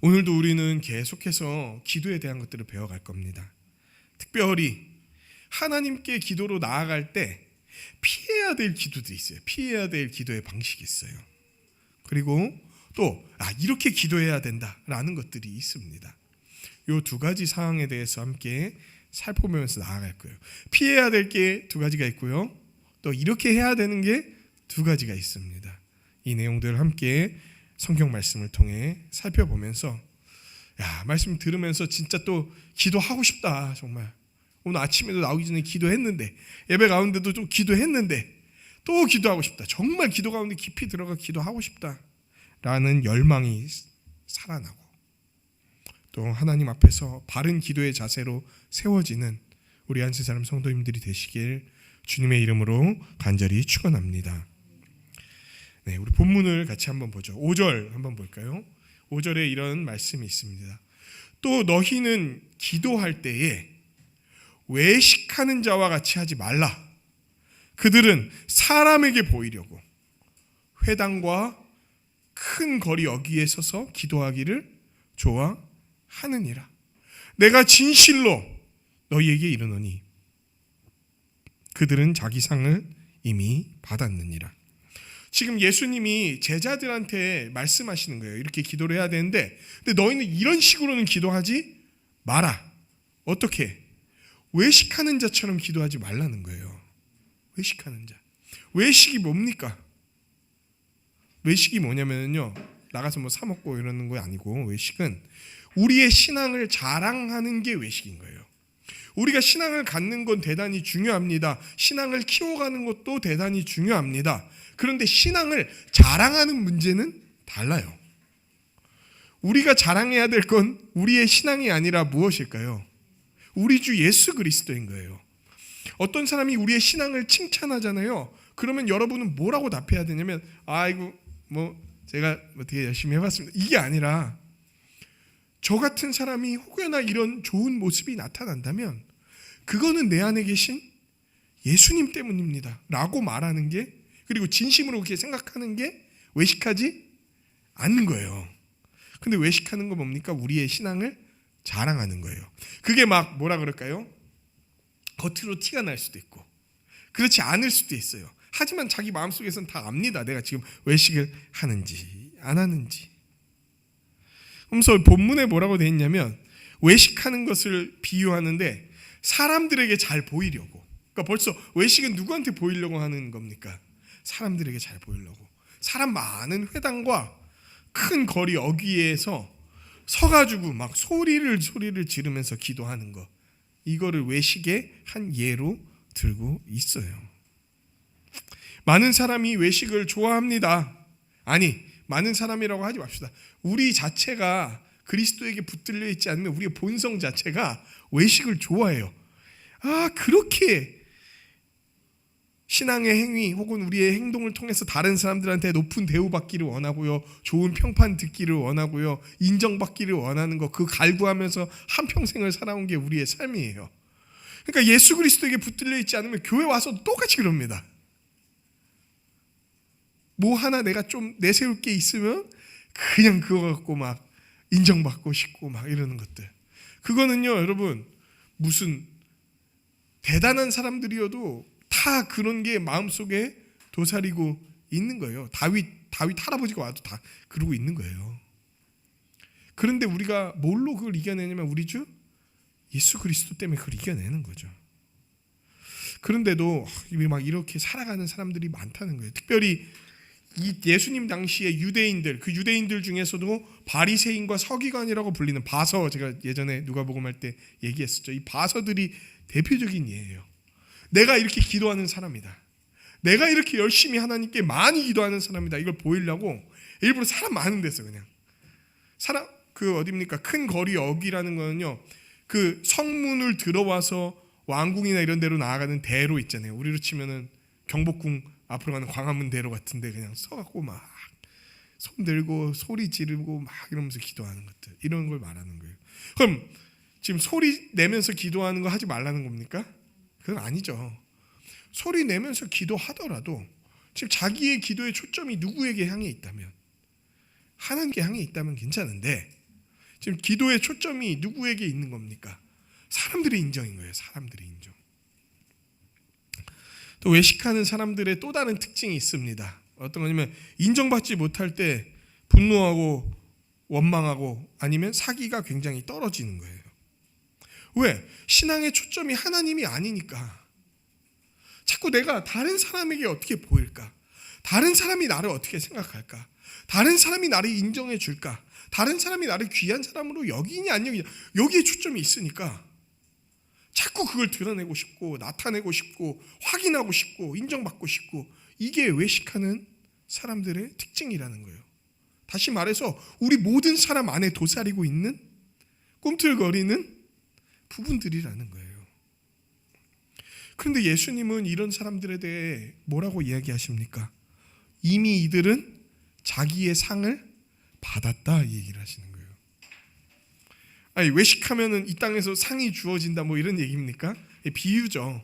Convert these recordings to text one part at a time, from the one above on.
오늘도 우리는 계속해서 기도에 대한 것들을 배워갈 겁니다. 특별히 하나님께 기도로 나아갈 때 피해야 될 기도들이 있어요. 피해야 될 기도의 방식이 있어요. 그리고 또 이렇게 기도해야 된다라는 것들이 있습니다. 이 두 가지 사항에 대해서 함께 살펴보면서 나아갈 거예요. 피해야 될 게 두 가지가 있고요. 또 이렇게 해야 되는 게 두 가지가 있습니다. 이 내용들을 함께 성경 말씀을 통해 살펴보면서 말씀 들으면서 진짜 또 기도하고 싶다. 정말 오늘 아침에도 나오기 전에 기도했는데, 예배 가운데도 좀 기도했는데 또 기도하고 싶다. 정말 기도 가운데 깊이 들어가 기도하고 싶다 라는 열망이 살아나고, 또 하나님 앞에서 바른 기도의 자세로 세워지는 우리 안세사람 성도님들이 되시길 주님의 이름으로 간절히 축원합니다. 네, 우리 본문을 같이 한번 보죠. 5절 한번 볼까요? 5절에 이런 말씀이 있습니다. 또 너희는 기도할 때에 외식하는 자와 같이 하지 말라. 그들은 사람에게 보이려고 회당과 큰 거리 어귀에 서서 기도하기를 좋아하느니라. 내가 진실로 너희에게 이르노니 그들은 자기 상을 이미 받았느니라. 지금 예수님이 제자들한테 말씀하시는 거예요. 이렇게 기도를 해야 되는데, 근데 너희는 이런 식으로는 기도하지 마라. 어떻게? 외식하는 자처럼 기도하지 말라는 거예요. 외식하는 자. 외식이 뭡니까? 외식이 뭐냐면요, 나가서 뭐 사 먹고 이러는 거 아니고, 외식은 우리의 신앙을 자랑하는 게 외식인 거예요. 우리가 신앙을 갖는 건 대단히 중요합니다. 신앙을 키워가는 것도 대단히 중요합니다. 그런데 신앙을 자랑하는 문제는 달라요. 우리가 자랑해야 될 건 우리의 신앙이 아니라 무엇일까요? 우리 주 예수 그리스도인 거예요. 어떤 사람이 우리의 신앙을 칭찬하잖아요. 그러면 여러분은 뭐라고 답해야 되냐면, 아이고 제가 되게 열심히 해봤습니다. 이게 아니라, 저 같은 사람이 혹여나 이런 좋은 모습이 나타난다면 그거는 내 안에 계신 예수님 때문입니다 라고 말하는 게, 그리고 진심으로 그렇게 생각하는 게 외식하지 않는 거예요. 근데 외식하는 거 뭡니까? 우리의 신앙을 자랑하는 거예요. 그게 막 뭐라 그럴까요? 겉으로 티가 날 수도 있고 그렇지 않을 수도 있어요. 하지만 자기 마음속에서는 다 압니다. 내가 지금 외식을 하는지 안 하는지. 그래서 본문에 뭐라고 되어 있냐면, 외식하는 것을 비유하는데 사람들에게 잘 보이려고. 그러니까 벌써 외식은 누구한테 보이려고 하는 겁니까? 사람들에게 잘 보이려고. 사람 많은 회당과 큰 거리 어귀에서 서가지고 막 소리를 지르면서 기도하는 거, 이거를 외식의 한 예로 들고 있어요. 많은 사람이 외식을 좋아합니다. 아니, 많은 사람이라고 하지 맙시다. 우리 자체가 그리스도에게 붙들려 있지 않으면 우리의 본성 자체가 외식을 좋아해요. 그렇게 신앙의 행위 혹은 우리의 행동을 통해서 다른 사람들한테 높은 대우받기를 원하고요, 좋은 평판 듣기를 원하고요, 인정받기를 원하는 거, 그 갈구하면서 한평생을 살아온 게 우리의 삶이에요. 그러니까 예수 그리스도에게 붙들려 있지 않으면 교회 와서 똑같이 그럽니다. 뭐 하나 내가 좀 내세울 게 있으면 그냥 그거 갖고 막 인정받고 싶고 막 이러는 것들. 그거는요, 여러분, 무슨 대단한 사람들이어도 다 그런 게 마음속에 도사리고 있는 거예요. 다윗 할아버지가 와도 다 그러고 있는 거예요. 그런데 우리가 뭘로 그걸 이겨내냐면 우리 주 예수 그리스도 때문에 그걸 이겨내는 거죠. 그런데도 막 이렇게 살아가는 사람들이 많다는 거예요. 특별히 이 예수님 당시의 유대인들, 그 유대인들 중에서도 바리새인과 서기관이라고 불리는 바서, 제가 예전에 누가복음 할 때 얘기했었죠. 이 바서들이 대표적인 예예요. 내가 이렇게 기도하는 사람이다. 내가 이렇게 열심히 하나님께 많이 기도하는 사람이다. 이걸 보이려고 일부러 사람 많은 데서 그냥 사람 어디입니까? 큰 거리 어귀라는 거는요, 그 성문을 들어와서 왕궁이나 이런 데로 나아가는 대로 있잖아요. 우리로 치면은 경복궁 앞으로 가는 광화문 대로 같은데 그냥 서갖고 막 손 들고 소리 지르고 막 이러면서 기도하는 것들, 이런 걸 말하는 거예요. 그럼 지금 소리 내면서 기도하는 거 하지 말라는 겁니까? 그건 아니죠. 소리 내면서 기도하더라도 지금 자기의 기도의 초점이 누구에게 향해 있다면, 하나님께 향해 있다면 괜찮은데, 지금 기도의 초점이 누구에게 있는 겁니까? 사람들의 인정인 거예요. 사람들의 인정. 또 외식하는 사람들의 또 다른 특징이 있습니다. 어떤 거냐면 인정받지 못할 때 분노하고 원망하고 아니면 사기가 굉장히 떨어지는 거예요. 왜? 신앙의 초점이 하나님이 아니니까. 자꾸 내가 다른 사람에게 어떻게 보일까? 다른 사람이 나를 어떻게 생각할까? 다른 사람이 나를 인정해 줄까? 다른 사람이 나를 귀한 사람으로 여기냐 안 여기냐, 여기에 초점이 있으니까 자꾸 그걸 드러내고 싶고 나타내고 싶고 확인하고 싶고 인정받고 싶고, 이게 외식하는 사람들의 특징이라는 거예요. 다시 말해서 우리 모든 사람 안에 도사리고 있는 꿈틀거리는 부분들이라는 거예요. 그런데 예수님은 이런 사람들에 대해 뭐라고 이야기하십니까? 이미 이들은 자기의 상을 받았다 이 얘기를 하시는 거예요. 아니, 외식하면은 이 땅에서 상이 주어진다 뭐 이런 얘기입니까? 비유죠.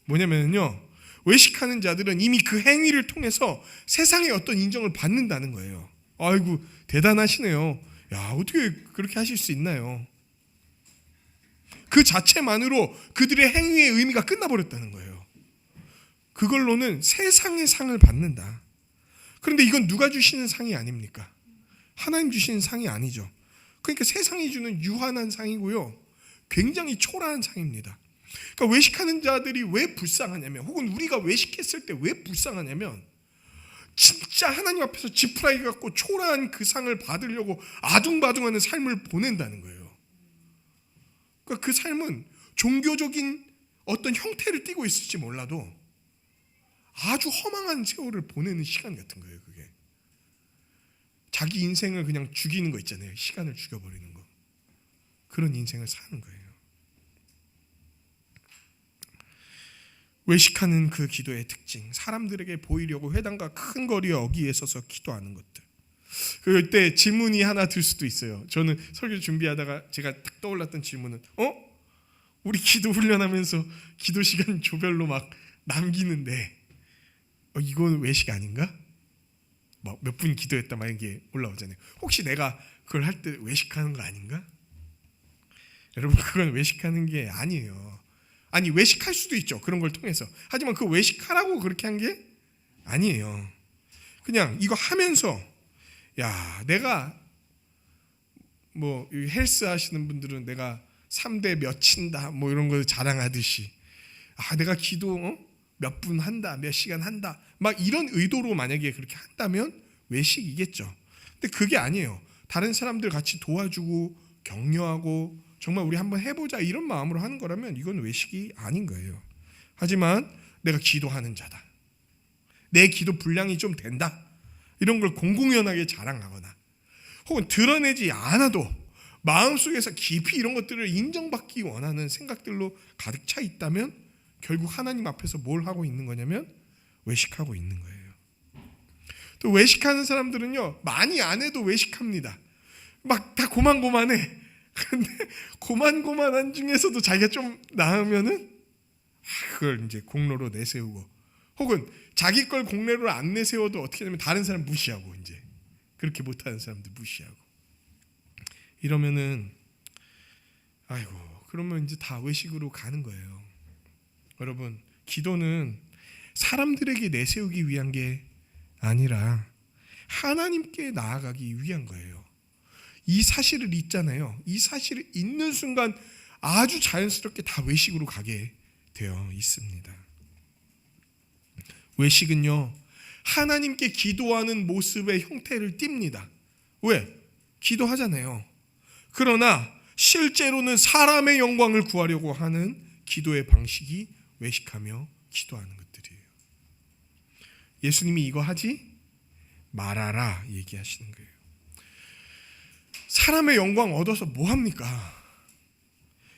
뭐냐면요, 외식하는 자들은 이미 그 행위를 통해서 세상의 어떤 인정을 받는다는 거예요. 아이고 대단하시네요. 야, 어떻게 그렇게 하실 수 있나요? 그 자체만으로 그들의 행위의 의미가 끝나버렸다는 거예요. 그걸로는 세상의 상을 받는다. 그런데 이건 누가 주시는 상이 아닙니까? 하나님 주시는 상이 아니죠. 그러니까 세상이 주는 유한한 상이고요, 굉장히 초라한 상입니다. 그러니까 외식하는 자들이 왜 불쌍하냐면, 혹은 우리가 외식했을 때 왜 불쌍하냐면, 진짜 하나님 앞에서 지푸라기 갖고 초라한 그 상을 받으려고 아둥바둥하는 삶을 보낸다는 거예요. 그러니까 그 삶은 종교적인 어떤 형태를 띠고 있을지 몰라도 아주 허망한 세월을 보내는 시간 같은 거예요. 그게 자기 인생을 그냥 죽이는 거 있잖아요. 시간을 죽여버리는 거. 그런 인생을 사는 거예요. 외식하는 그 기도의 특징, 사람들에게 보이려고 회당과 큰 거리에 어귀에 서서 기도하는 것들. 그때 질문이 하나 들 수도 있어요. 저는 설교 준비하다가 제가 딱 떠올랐던 질문은, 우리 기도 훈련하면서 기도 시간 조별로 막 남기는데 이건 외식 아닌가? 막 몇 분 기도했다 막 이게 올라오잖아요. 혹시 내가 그걸 할 때 외식하는 거 아닌가? 여러분, 그건 외식하는 게 아니에요. 아니, 외식할 수도 있죠, 그런 걸 통해서. 하지만 그 외식하라고 그렇게 한 게 아니에요. 그냥 이거 하면서, 야, 내가 뭐 헬스 하시는 분들은 내가 3대 몇 친다 뭐 이런 거 자랑하듯이, 내가 기도 몇 분 한다, 몇 시간 한다, 막 이런 의도로 만약에 그렇게 한다면 외식이겠죠. 근데 그게 아니에요. 다른 사람들 같이 도와주고 격려하고 정말 우리 한번 해보자 이런 마음으로 하는 거라면 이건 외식이 아닌 거예요. 하지만 내가 기도하는 자다, 내 기도 분량이 좀 된다, 이런 걸 공공연하게 자랑하거나 혹은 드러내지 않아도 마음속에서 깊이 이런 것들을 인정받기 원하는 생각들로 가득 차 있다면 결국 하나님 앞에서 뭘 하고 있는 거냐면 외식하고 있는 거예요. 또 외식하는 사람들은요, 많이 안 해도 외식합니다. 막 다 고만고만해. 근데 고만고만한 중에서도 자기가 좀 나으면은 그걸 이제 공로로 내세우고, 혹은 자기 걸 공로로 안 내세워도 어떻게 되냐면 다른 사람 무시하고, 이제 그렇게 못하는 사람들 무시하고, 이러면은 그러면 이제 다 외식으로 가는 거예요. 여러분, 기도는 사람들에게 내세우기 위한 게 아니라 하나님께 나아가기 위한 거예요. 이 사실을 잊잖아요. 이 사실을 잊는 순간 아주 자연스럽게 다 외식으로 가게 되어 있습니다. 외식은요, 하나님께 기도하는 모습의 형태를 띱니다. 왜? 기도하잖아요. 그러나 실제로는 사람의 영광을 구하려고 하는 기도의 방식이 외식하며 기도하는 것들이에요. 예수님이 이거 하지 말아라 얘기하시는 거예요. 사람의 영광 얻어서 뭐 합니까?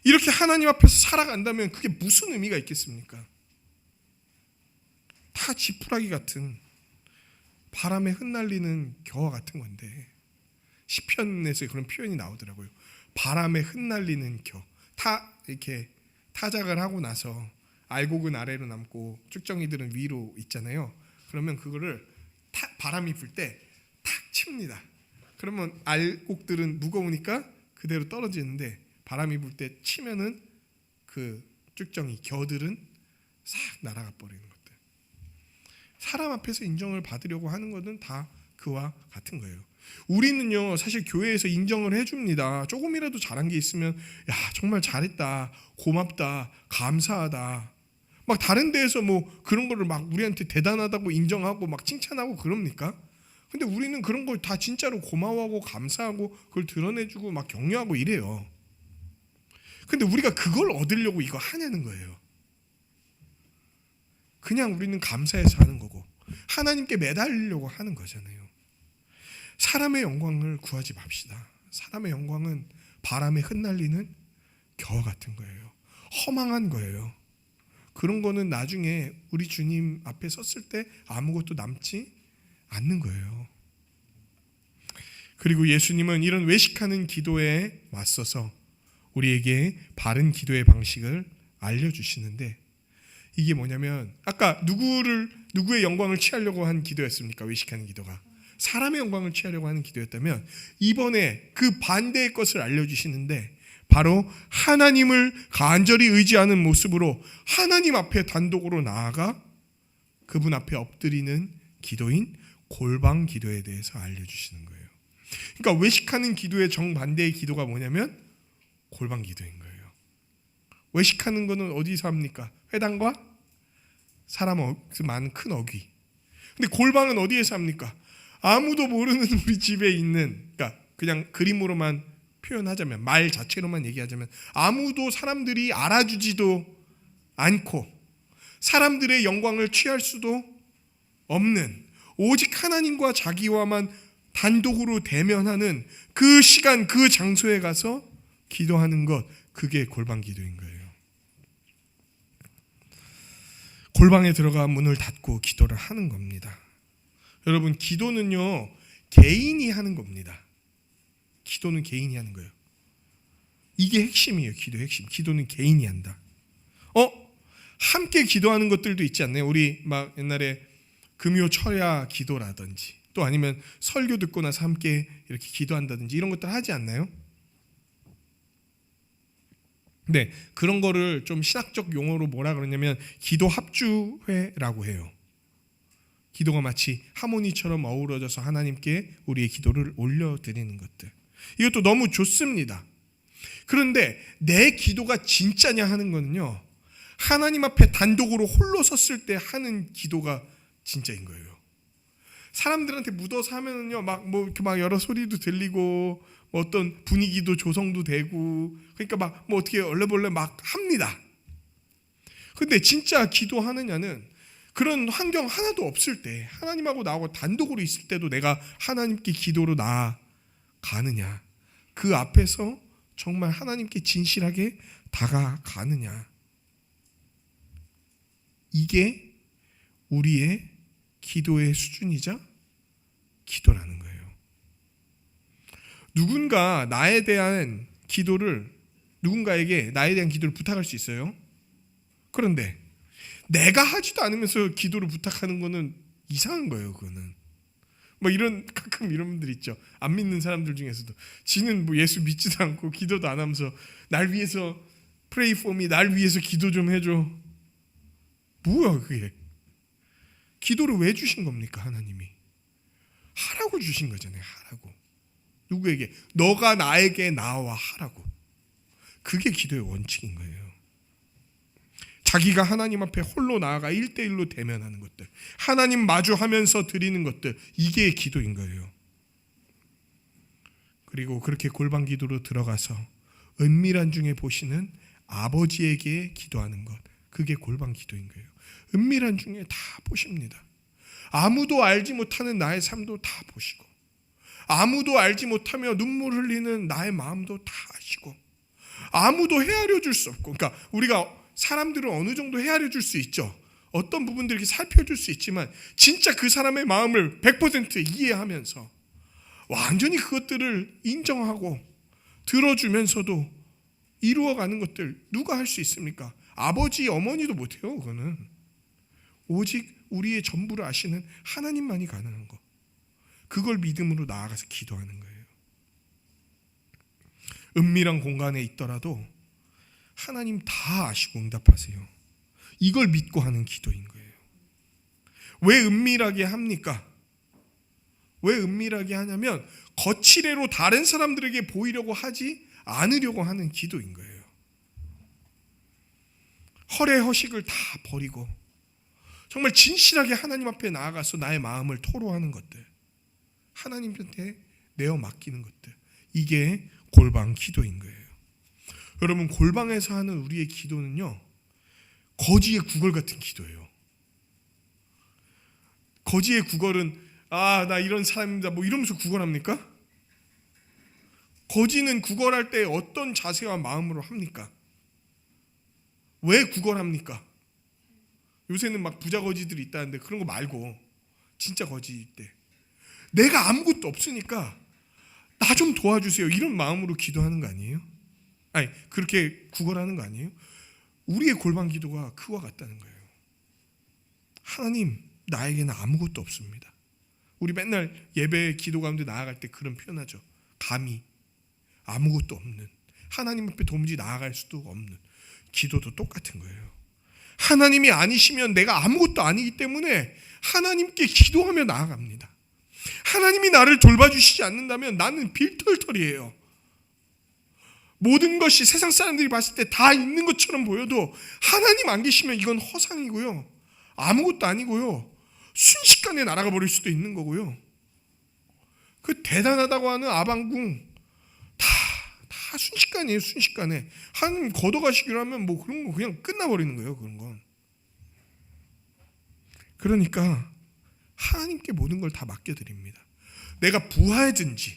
이렇게 하나님 앞에서 살아간다면 그게 무슨 의미가 있겠습니까? 다 지푸라기 같은, 바람에 흩날리는 겨와 같은 건데, 시편에서 그런 표현이 나오더라고요. 바람에 흩날리는 겨. 다 이렇게 타작을 하고 나서 알곡은 아래로 남고 쭉정이들은 위로 있잖아요. 그러면 그거를 바람이 불 때 탁 칩니다. 그러면 알곡들은 무거우니까 그대로 떨어지는데 바람이 불 때 치면은 그 쭉정이 겨들은 싹 날아가 버리는 것들. 사람 앞에서 인정을 받으려고 하는 것은 다 그와 같은 거예요. 우리는요 사실 교회에서 인정을 해줍니다. 조금이라도 잘한 게 있으면 야 정말 잘했다, 고맙다, 감사하다. 막 다른 데에서 뭐 그런 거를 막 우리한테 대단하다고 인정하고 막 칭찬하고 그럽니까? 근데 우리는 그런 걸 다 진짜로 고마워하고 감사하고 그걸 드러내주고 막 격려하고 이래요. 근데 우리가 그걸 얻으려고 이거 하냐는 거예요. 그냥 우리는 감사해서 하는 거고 하나님께 매달리려고 하는 거잖아요. 사람의 영광을 구하지 맙시다. 사람의 영광은 바람에 흩날리는 겨와 같은 거예요. 허망한 거예요. 그런 거는 나중에 우리 주님 앞에 섰을 때 아무것도 남지 않는 거예요. 그리고 예수님은 이런 외식하는 기도에 맞서서 우리에게 바른 기도의 방식을 알려주시는데 이게 뭐냐면 아까 누구의 영광을 취하려고 한 기도였습니까? 외식하는 기도가 사람의 영광을 취하려고 하는 기도였다면 이번에 그 반대의 것을 알려주시는데 바로 하나님을 간절히 의지하는 모습으로 하나님 앞에 단독으로 나아가 그분 앞에 엎드리는 기도인 골방 기도에 대해서 알려주시는 거예요. 그러니까 외식하는 기도의 정반대의 기도가 뭐냐면 골방 기도인 거예요. 외식하는 거는 어디서 합니까? 회당과 사람 많은 큰 어귀. 근데 골방은 어디에서 합니까? 아무도 모르는 우리 집에 있는, 그러니까 그냥 그림으로만 표현하자면, 말 자체로만 얘기하자면 아무도 사람들이 알아주지도 않고 사람들의 영광을 취할 수도 없는 오직 하나님과 자기와만 단독으로 대면하는 그 시간 그 장소에 가서 기도하는 것, 그게 골방 기도인 거예요. 골방에 들어가 문을 닫고 기도를 하는 겁니다. 여러분, 기도는요 개인이 하는 겁니다. 기도는 개인이 하는 거예요. 이게 핵심이에요. 기도의 핵심. 기도는 개인이 한다. 함께 기도하는 것들도 있지 않나요? 우리 막 옛날에 금요 철야 기도라든지 또 아니면 설교 듣고 나서 함께 이렇게 기도한다든지 이런 것들 하지 않나요? 네, 그런 거를 좀 신학적 용어로 뭐라 그러냐면 기도 합주회라고 해요. 기도가 마치 하모니처럼 어우러져서 하나님께 우리의 기도를 올려드리는 것들. 이것도 너무 좋습니다. 그런데 내 기도가 진짜냐 하는 거는요, 하나님 앞에 단독으로 홀로 섰을 때 하는 기도가 진짜인 거예요. 사람들한테 묻어서 하면은요, 이렇게 여러 소리도 들리고, 어떤 분위기도 조성도 되고, 그러니까 어떻게 얼레벌레 막 합니다. 근데 진짜 기도하느냐는 그런 환경 하나도 없을 때, 하나님하고 나하고 단독으로 있을 때도 내가 하나님께 기도로 나아가느냐, 그 앞에서 정말 하나님께 진실하게 다가가느냐, 이게 우리의 기도의 수준이자 기도라는 거예요. 누군가에게 나에 대한 기도를 부탁할 수 있어요. 그런데 내가 하지도 않으면서 기도를 부탁하는 거는 이상한 거예요. 그거는 가끔 이런 분들 있죠. 안 믿는 사람들 중에서도 지는 예수 믿지도 않고 기도도 안 하면서 날 위해서 pray for me, 날 위해서 기도 좀 해줘. 뭐야 그게? 기도를 왜 주신 겁니까? 하나님이 하라고 주신 거잖아요. 하라고. 누구에게? 너가 나에게 나와 하라고. 그게 기도의 원칙인 거예요. 자기가 하나님 앞에 홀로 나아가 1대1로 대면하는 것들, 하나님 마주하면서 드리는 것들, 이게 기도인 거예요. 그리고 그렇게 골방 기도로 들어가서 은밀한 중에 보시는 아버지에게 기도하는 것, 그게 골방 기도인 거예요. 은밀한 중에 다 보십니다. 아무도 알지 못하는 나의 삶도 다 보시고, 아무도 알지 못하며 눈물 흘리는 나의 마음도 다 아시고, 아무도 헤아려 줄 수 없고, 그러니까 우리가 사람들은 어느 정도 헤아려 줄 수 있죠. 어떤 부분들 이렇게 살펴줄 수 있지만 진짜 그 사람의 마음을 100% 이해하면서 완전히 그것들을 인정하고 들어주면서도 이루어가는 것들 누가 할 수 있습니까? 아버지, 어머니도 못해요. 그거는 오직 우리의 전부를 아시는 하나님만이 가능한 거. 그걸 믿음으로 나아가서 기도하는 거예요. 은밀한 공간에 있더라도 하나님 다 아시고 응답하세요. 이걸 믿고 하는 기도인 거예요. 왜 은밀하게 합니까? 왜 은밀하게 하냐면 거칠애로 다른 사람들에게 보이려고 하지 않으려고 하는 기도인 거예요. 허례 허식을 다 버리고 정말 진실하게 하나님 앞에 나아가서 나의 마음을 토로하는 것들, 하나님한테 내어 맡기는 것들, 이게 골방 기도인 거예요. 여러분, 골방에서 하는 우리의 기도는요, 거지의 구걸 같은 기도예요. 거지의 구걸은 나 이런 사람입니다 뭐 이러면서 구걸합니까? 거지는 구걸할 때 어떤 자세와 마음으로 합니까? 왜 구걸합니까? 요새는 막 부자 거지들이 있다는데 그런 거 말고 진짜 거지일 때 내가 아무것도 없으니까 나 좀 도와주세요 이런 마음으로 기도하는 거 아니에요? 아니 그렇게 구걸하는 거 아니에요? 우리의 골방 기도가 그와 같다는 거예요. 하나님, 나에게는 아무것도 없습니다. 우리 맨날 예배 기도 가운데 나아갈 때 그런 표현하죠. 감히 아무것도 없는, 하나님 앞에 도무지 나아갈 수도 없는 기도도 똑같은 거예요. 하나님이 아니시면 내가 아무것도 아니기 때문에 하나님께 기도하며 나아갑니다. 하나님이 나를 돌봐주시지 않는다면 나는 빌털털이에요. 모든 것이 세상 사람들이 봤을 때 다 있는 것처럼 보여도 하나님 안 계시면 이건 허상이고요, 아무것도 아니고요, 순식간에 날아가 버릴 수도 있는 거고요. 그 대단하다고 하는 아방궁 다 순식간이에요. 순식간에 하나님 걷어가시기로 하면 뭐 그런 거 그냥 끝나버리는 거예요. 그런 건. 그러니까 하나님께 모든 걸 다 맡겨드립니다. 내가 부하든지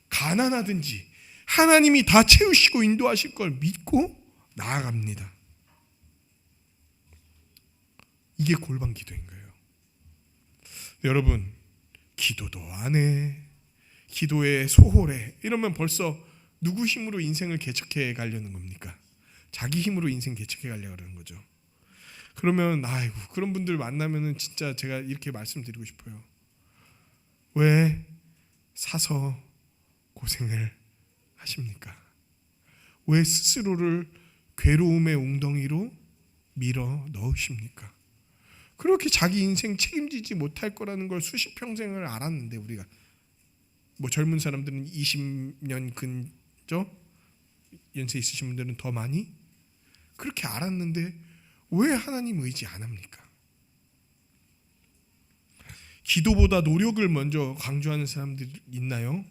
가난하든지 하나님이 다 채우시고 인도하실 걸 믿고 나아갑니다. 이게 골방 기도인 거예요. 여러분, 기도도 안 해, 기도에 소홀해 이러면 벌써 누구 힘으로 인생을 개척해 가려는 겁니까? 자기 힘으로 인생 개척해 가려고 그러는 거죠. 그러면 그런 분들 만나면은 진짜 제가 이렇게 말씀드리고 싶어요. 왜 사서 고생을 하십니까? 왜 스스로를 괴로움의 웅덩이로 밀어 넣으십니까? 그렇게 자기 인생 책임지지 못할 거라는 걸 수십 평생을 알았는데, 우리가 뭐 젊은 사람들은 20년 근저, 연세 있으신 분들은 더 많이 그렇게 알았는데 왜 하나님 의지 안 합니까? 기도보다 노력을 먼저 강조하는 사람들이 있나요?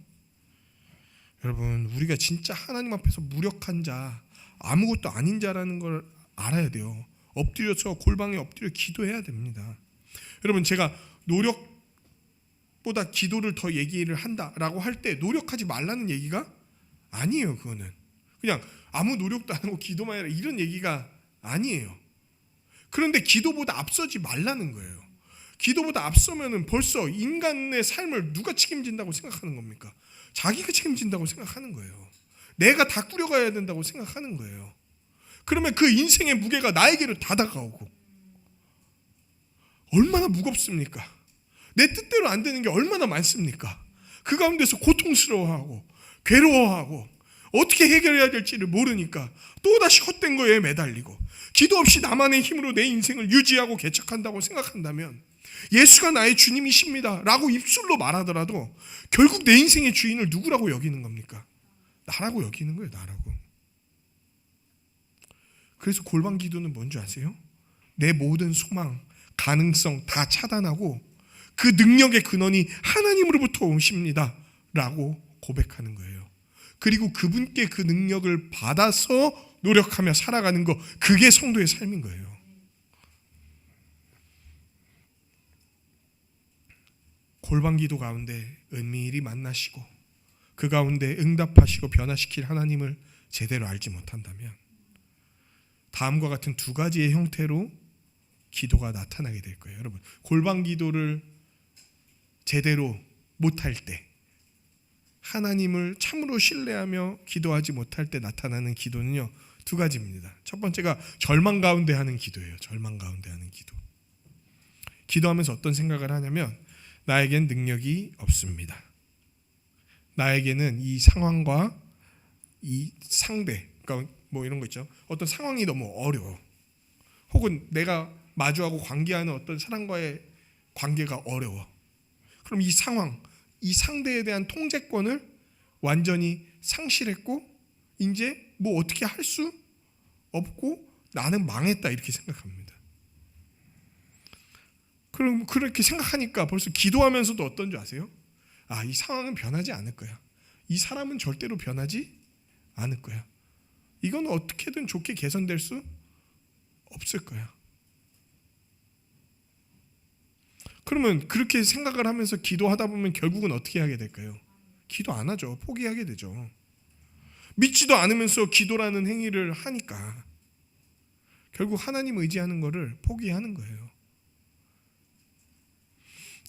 여러분, 우리가 진짜 하나님 앞에서 무력한 자, 아무것도 아닌 자라는 걸 알아야 돼요. 엎드려서 골방에 엎드려 기도해야 됩니다. 여러분, 제가 노력보다 기도를 더 얘기를 한다라고 할 때 노력하지 말라는 얘기가 아니에요. 그거는 그냥 아무 노력도 안 하고 기도만 해라 이런 얘기가 아니에요. 그런데 기도보다 앞서지 말라는 거예요. 기도보다 앞서면은 벌써 인간의 삶을 누가 책임진다고 생각하는 겁니까? 자기가 책임진다고 생각하는 거예요. 내가 다 꾸려가야 된다고 생각하는 거예요. 그러면 그 인생의 무게가 나에게로 다 다가오고 얼마나 무겁습니까? 내 뜻대로 안 되는 게 얼마나 많습니까? 그 가운데서 고통스러워하고 괴로워하고 어떻게 해결해야 될지를 모르니까 또다시 헛된 거에 매달리고 기도 없이 나만의 힘으로 내 인생을 유지하고 개척한다고 생각한다면 예수가 나의 주님이십니다 라고 입술로 말하더라도 결국 내 인생의 주인을 누구라고 여기는 겁니까? 나라고 여기는 거예요. 나라고. 그래서 골방 기도는 뭔지 아세요? 내 모든 소망, 가능성 다 차단하고 그 능력의 근원이 하나님으로부터 오십니다 라고 고백하는 거예요. 그리고 그분께 그 능력을 받아서 노력하며 살아가는 거, 그게 성도의 삶인 거예요. 골방 기도 가운데 은밀히 만나시고 그 가운데 응답하시고 변화시킬 하나님을 제대로 알지 못한다면 다음과 같은 두 가지의 형태로 기도가 나타나게 될 거예요. 여러분, 골방 기도를 제대로 못할 때, 하나님을 참으로 신뢰하며 기도하지 못할 때 나타나는 기도는요, 두 가지입니다. 첫 번째가 절망 가운데 하는 기도예요. 절망 가운데 하는 기도. 기도하면서 어떤 생각을 하냐면 나에겐 능력이 없습니다. 나에게는 이 상황과 이 상대, 그러니까 뭐 이런 거 있죠. 어떤 상황이 너무 어려워. 혹은 내가 마주하고 관계하는 어떤 사람과의 관계가 어려워. 그럼 이 상황, 이 상대에 대한 통제권을 완전히 상실했고 이제 뭐 어떻게 할 수 없고 나는 망했다 이렇게 생각합니다. 그럼 그렇게 생각하니까 벌써 기도하면서도 어떤 줄 아세요? 아, 이 상황은 변하지 않을 거야. 이 사람은 절대로 변하지 않을 거야. 이건 어떻게든 좋게 개선될 수 없을 거야. 그러면 그렇게 생각을 하면서 기도하다 보면 결국은 어떻게 하게 될까요? 기도 안 하죠. 포기하게 되죠. 믿지도 않으면서 기도라는 행위를 하니까 결국 하나님 의지하는 거를 포기하는 거예요.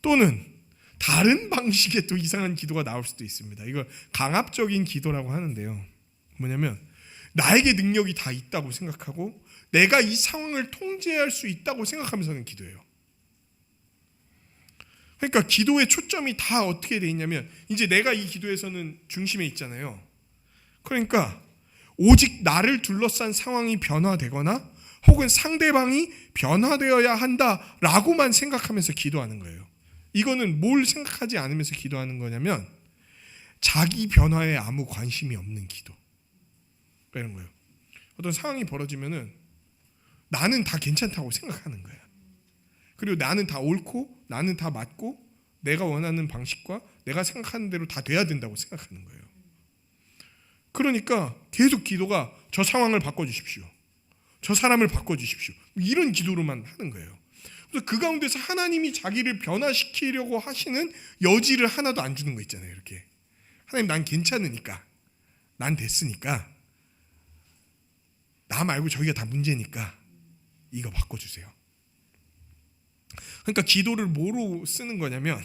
또는 다른 방식의 또 이상한 기도가 나올 수도 있습니다. 이걸 강압적인 기도라고 하는데요. 뭐냐면 나에게 능력이 다 있다고 생각하고 내가 이 상황을 통제할 수 있다고 생각하면서 하는 기도예요. 그러니까 기도의 초점이 다 어떻게 돼 있냐면 이제 내가 이 기도에서는 중심에 있잖아요. 그러니까 오직 나를 둘러싼 상황이 변화되거나 혹은 상대방이 변화되어야 한다라고만 생각하면서 기도하는 거예요. 이거는 뭘 생각하지 않으면서 기도하는 거냐면 자기 변화에 아무 관심이 없는 기도. 이런 거예요. 어떤 상황이 벌어지면은 나는 다 괜찮다고 생각하는 거야. 그리고 나는 다 옳고 나는 다 맞고 내가 원하는 방식과 내가 생각하는 대로 다 돼야 된다고 생각하는 거예요. 그러니까 계속 기도가 저 상황을 바꿔주십시오. 저 사람을 바꿔주십시오. 이런 기도로만 하는 거예요. 그래서 그 가운데서 하나님이 자기를 변화시키려고 하시는 여지를 하나도 안 주는 거 있잖아요. 이렇게 하나님 난 괜찮으니까 난 됐으니까 나 말고 저기가 다 문제니까 이거 바꿔주세요. 그러니까 기도를 뭐로 쓰는 거냐면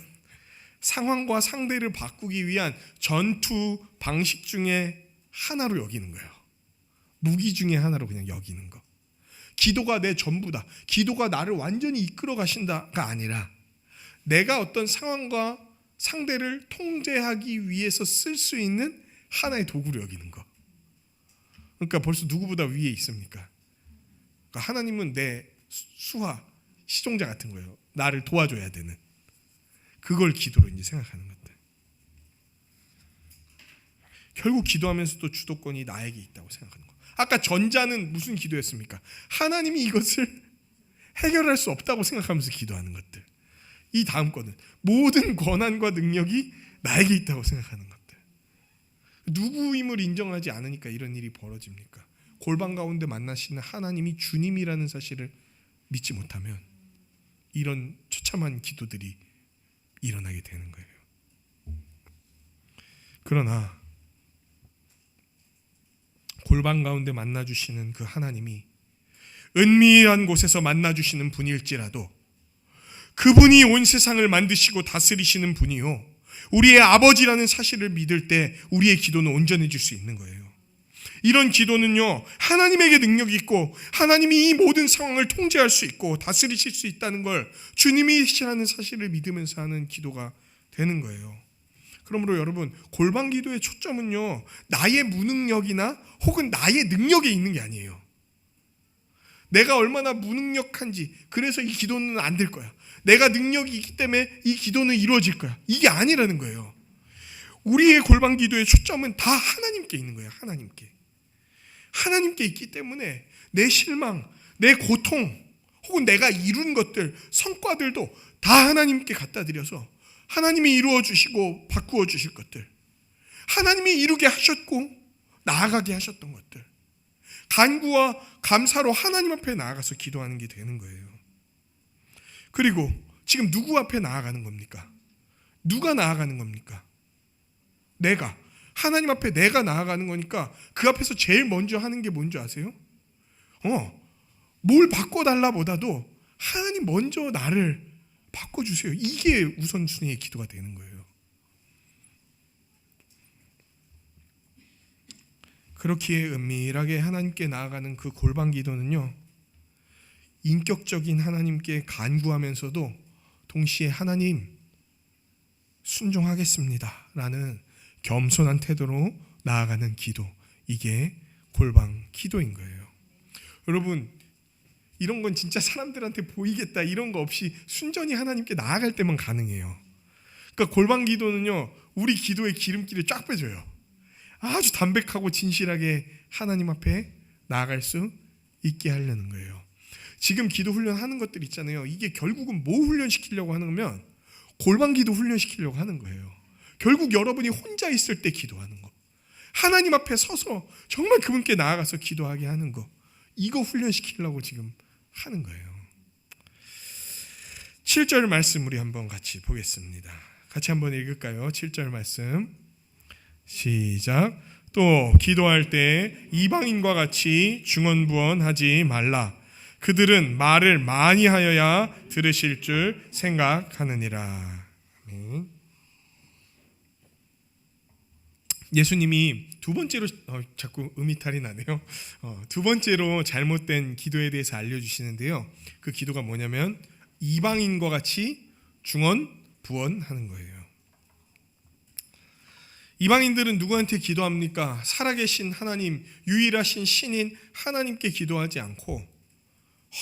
상황과 상대를 바꾸기 위한 전투 방식 중에 하나로 여기는 거예요. 무기 중에 하나로 그냥 여기는 거. 기도가 내 전부다. 기도가 나를 완전히 이끌어 가신다가 아니라 내가 어떤 상황과 상대를 통제하기 위해서 쓸 수 있는 하나의 도구로 여기는 거. 그러니까 벌써 누구보다 위에 있습니까? 그러니까 하나님은 내 수하, 시종자 같은 거예요. 나를 도와줘야 되는. 그걸 기도로 이제 생각하는 것들. 결국 기도하면서도 주도권이 나에게 있다고 생각하는 거. 아까 전자는 무슨 기도였습니까? 하나님이 이것을 해결할 수 없다고 생각하면서 기도하는 것들. 이 다음 거는 모든 권한과 능력이 나에게 있다고 생각하는 것들. 누구임을 인정하지 않으니까 이런 일이 벌어집니까? 골방 가운데 만나시는 하나님이 주님이라는 사실을 믿지 못하면 이런 처참한 기도들이 일어나게 되는 거예요. 그러나 골방 가운데 만나주시는 그 하나님이 은밀한 곳에서 만나주시는 분일지라도 그분이 온 세상을 만드시고 다스리시는 분이요 우리의 아버지라는 사실을 믿을 때 우리의 기도는 온전해질 수 있는 거예요. 이런 기도는요 하나님에게 능력이 있고 하나님이 이 모든 상황을 통제할 수 있고 다스리실 수 있다는 걸 주님이시라는 사실을 믿으면서 하는 기도가 되는 거예요. 그러므로 여러분 골방 기도의 초점은요 나의 무능력이나 혹은 나의 능력에 있는 게 아니에요. 내가 얼마나 무능력한지 그래서 이 기도는 안 될 거야. 내가 능력이 있기 때문에 이 기도는 이루어질 거야. 이게 아니라는 거예요. 우리의 골방 기도의 초점은 다 하나님께 있는 거예요. 하나님께 있기 때문에 내 실망, 내 고통 혹은 내가 이룬 것들, 성과들도 다 하나님께 갖다 드려서 하나님이 이루어 주시고 바꾸어 주실 것들, 하나님이 이루게 하셨고 나아가게 하셨던 것들, 간구와 감사로 하나님 앞에 나아가서 기도하는 게 되는 거예요. 그리고 지금 누구 앞에 나아가는 겁니까? 누가 나아가는 겁니까? 내가. 하나님 앞에 내가 나아가는 거니까 그 앞에서 제일 먼저 하는 게 뭔지 아세요? 뭘 바꿔달라 보다도 하나님 먼저 나를 바꿔주세요. 이게 우선순위의 기도가 되는 거예요. 그렇기에 은밀하게 하나님께 나아가는 그 골방 기도는요 인격적인 하나님께 간구하면서도 동시에 하나님 순종하겠습니다 라는 겸손한 태도로 나아가는 기도, 이게 골방 기도인 거예요. 여러분, 이런 건 진짜 사람들한테 보이겠다 이런 거 없이 순전히 하나님께 나아갈 때만 가능해요. 그러니까 골방 기도는요, 우리 기도의 기름기를 쫙 빼줘요. 아주 담백하고 진실하게 하나님 앞에 나아갈 수 있게 하려는 거예요. 지금 기도 훈련하는 것들 있잖아요. 이게 결국은 뭐 훈련시키려고 하는 거면 골방 기도 훈련시키려고 하는 거예요. 결국 여러분이 혼자 있을 때 기도하는 거, 하나님 앞에 서서 정말 그분께 나아가서 기도하게 하는 거, 이거 훈련시키려고 지금 하는 거예요. 7절 말씀 우리 한번 같이 보겠습니다. 같이 한번 읽을까요? 7절 말씀 시작. 또 기도할 때 이방인과 같이 중언부언하지 말라. 그들은 말을 많이 하여야 들으실 줄 생각하느니라. 아멘. 예수님이 두 번째로 자꾸 음이탈이 나네요. 두 번째로 잘못된 기도에 대해서 알려주시는데요. 그 기도가 뭐냐면 이방인과 같이 중언부언하는 거예요. 이방인들은 누구한테 기도합니까? 살아계신 하나님, 유일하신 신인 하나님께 기도하지 않고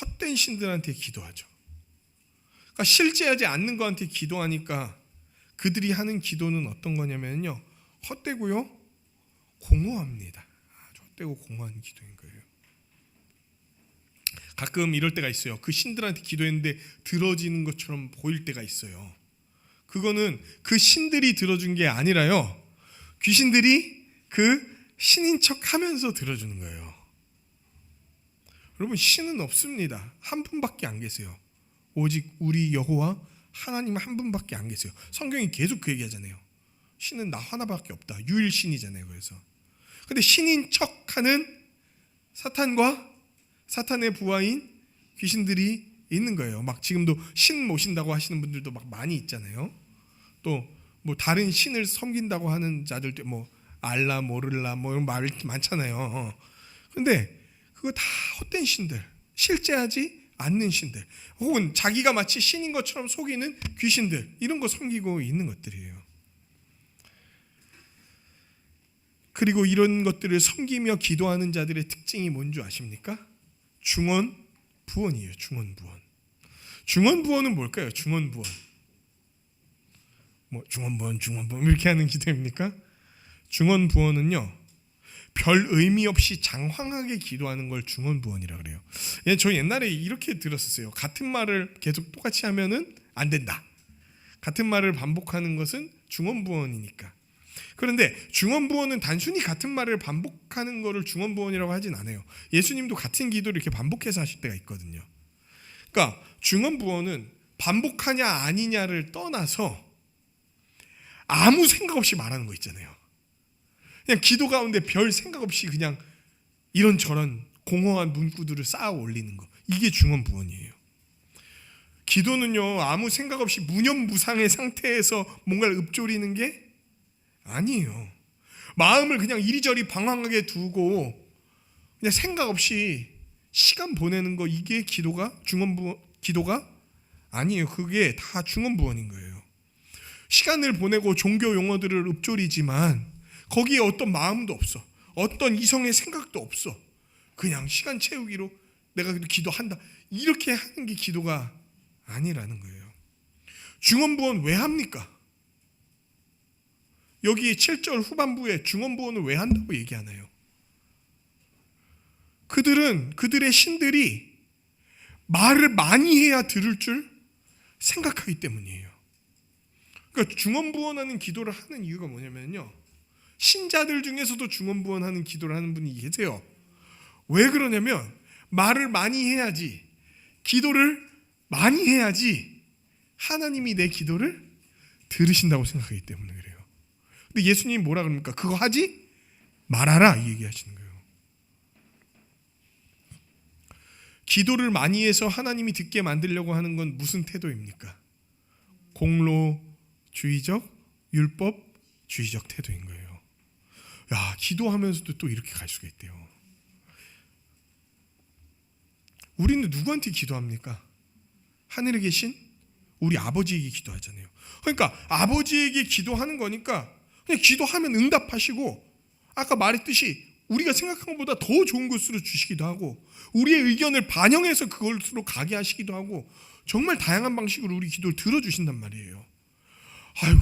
헛된 신들한테 기도하죠. 그러니까 실제하지 않는 거한테 기도하니까 그들이 하는 기도는 어떤 거냐면요, 헛되고요, 공허합니다. 아주 헛되고 공허한 기도인 거예요. 가끔 이럴 때가 있어요. 그 신들한테 기도했는데 들어지는 것처럼 보일 때가 있어요. 그거는 그 신들이 들어준 게 아니라요, 귀신들이 그 신인 척 하면서 들어주는 거예요. 여러분, 신은 없습니다. 한 분밖에 안 계세요. 오직 우리 여호와 하나님 한 분밖에 안 계세요. 성경이 계속 그 얘기하잖아요. 신은 나 하나밖에 없다. 유일신이잖아요. 그래서 근데 신인 척하는 사탄과 사탄의 부하인 귀신들이 있는 거예요. 막 지금도 신 모신다고 하시는 분들도 막 많이 있잖아요. 또 뭐 다른 신을 섬긴다고 하는 자들도 뭐 알라 모를라 뭐 이런 말 많잖아요. 근데 그거 다 헛된 신들, 실제하지 않는 신들, 혹은 자기가 마치 신인 것처럼 속이는 귀신들, 이런 거 섬기고 있는 것들이에요. 그리고 이런 것들을 섬기며 기도하는 자들의 특징이 뭔지 아십니까? 중언부언이에요. 중언부언. 중언부언은 뭘까요? 중언부언. 뭐 중언부언 이렇게 하는 기도입니까? 중언부언은요, 별 의미 없이 장황하게 기도하는 걸 중언부언이라 그래요. 저 옛날에 이렇게 들었었어요. 같은 말을 계속 똑같이 하면은 안 된다. 같은 말을 반복하는 것은 중언부언이니까. 그런데 중언부언은 단순히 같은 말을 반복하는 거를 중언부언이라고 하진 않아요. 예수님도 같은 기도를 이렇게 반복해서 하실 때가 있거든요. 그러니까 중언부언은 반복하냐 아니냐를 떠나서 아무 생각 없이 말하는 거 있잖아요. 그냥 기도 가운데 별 생각 없이 그냥 이런저런 공허한 문구들을 쌓아 올리는 거, 이게 중언부언이에요. 기도는요, 아무 생각 없이 무념무상의 상태에서 뭔가를 읊조리는 게 아니에요. 마음을 그냥 이리저리 방황하게 두고 그냥 생각 없이 시간 보내는 거, 이게 기도가 기도가 아니에요. 그게 다 중언부언인 거예요. 시간을 보내고 종교 용어들을 읊조리지만 거기에 어떤 마음도 없어. 어떤 이성의 생각도 없어. 그냥 시간 채우기로 내가 기도한다, 이렇게 하는 게 기도가 아니라는 거예요. 중언부언 왜 합니까? 여기 7절 후반부에 중언부언을 왜 한다고 얘기하나요? 그들의 신들이 말을 많이 해야 들을 줄 생각하기 때문이에요. 그러니까 중언부언하는 기도를 하는 이유가 뭐냐면요, 신자들 중에서도 중언부언하는 기도를 하는 분이 계세요. 왜 그러냐면 말을 많이 해야지, 기도를 많이 해야지 하나님이 내 기도를 들으신다고 생각하기 때문에 그래요. 근데 예수님이 뭐라 그럽니까? 그거 하지 말아라, 이 얘기하시는 거예요. 기도를 많이 해서 하나님이 듣게 만들려고 하는 건 무슨 태도입니까? 공로주의적, 율법주의적 태도인 거예요. 야, 기도하면서도 또 이렇게 갈 수가 있대요. 우리는 누구한테 기도합니까? 하늘에 계신 우리 아버지에게 기도하잖아요. 그러니까 아버지에게 기도하는 거니까 그냥 기도하면 응답하시고, 아까 말했듯이 우리가 생각한 것보다 더 좋은 곳으로 주시기도 하고 우리의 의견을 반영해서 그것으로 가게 하시기도 하고 정말 다양한 방식으로 우리 기도를 들어주신단 말이에요. 아이고,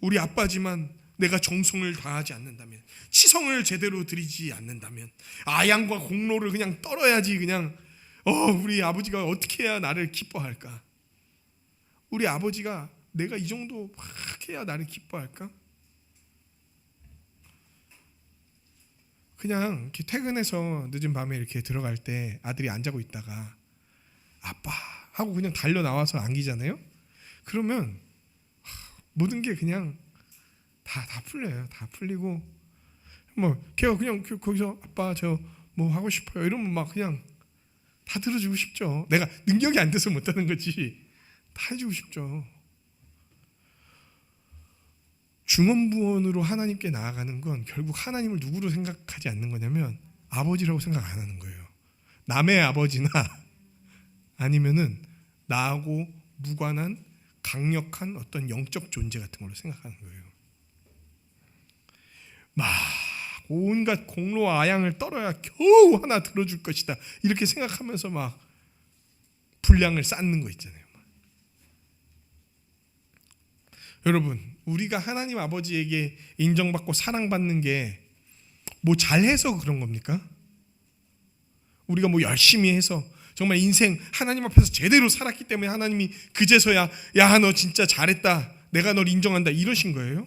우리 아빠지만 내가 정성을 다하지 않는다면, 치성을 제대로 드리지 않는다면, 아양과 공로를 그냥 떨어야지 그냥 우리 아버지가 어떻게 해야 나를 기뻐할까? 우리 아버지가 내가 이 정도 막 해야 나를 기뻐할까? 그냥 이렇게 퇴근해서 늦은 밤에 이렇게 들어갈 때 아들이 안 자고 있다가 아빠 하고 그냥 달려 나와서 안기잖아요. 그러면 모든 게 그냥 다 풀려요. 다 풀리고 뭐 걔가 그냥 거기서 아빠 저 뭐 하고 싶어요 이러면 막 그냥 다 들어주고 싶죠. 내가 능력이 안 돼서 못하는 거지 다 해주고 싶죠. 중언부언으로 하나님께 나아가는 건 결국 하나님을 누구로 생각하지 않는 거냐면 아버지라고 생각 안 하는 거예요. 남의 아버지나 아니면은 나하고 무관한 강력한 어떤 영적 존재 같은 걸로 생각하는 거예요. 막 온갖 공로와 아양을 떨어야 겨우 하나 들어줄 것이다 이렇게 생각하면서 막 분량을 쌓는 거 있잖아요. 여러분, 우리가 하나님 아버지에게 인정받고 사랑받는 게 뭐 잘해서 그런 겁니까? 우리가 뭐 열심히 해서 정말 인생 하나님 앞에서 제대로 살았기 때문에 하나님이 그제서야 야 너 진짜 잘했다 내가 널 인정한다 이러신 거예요?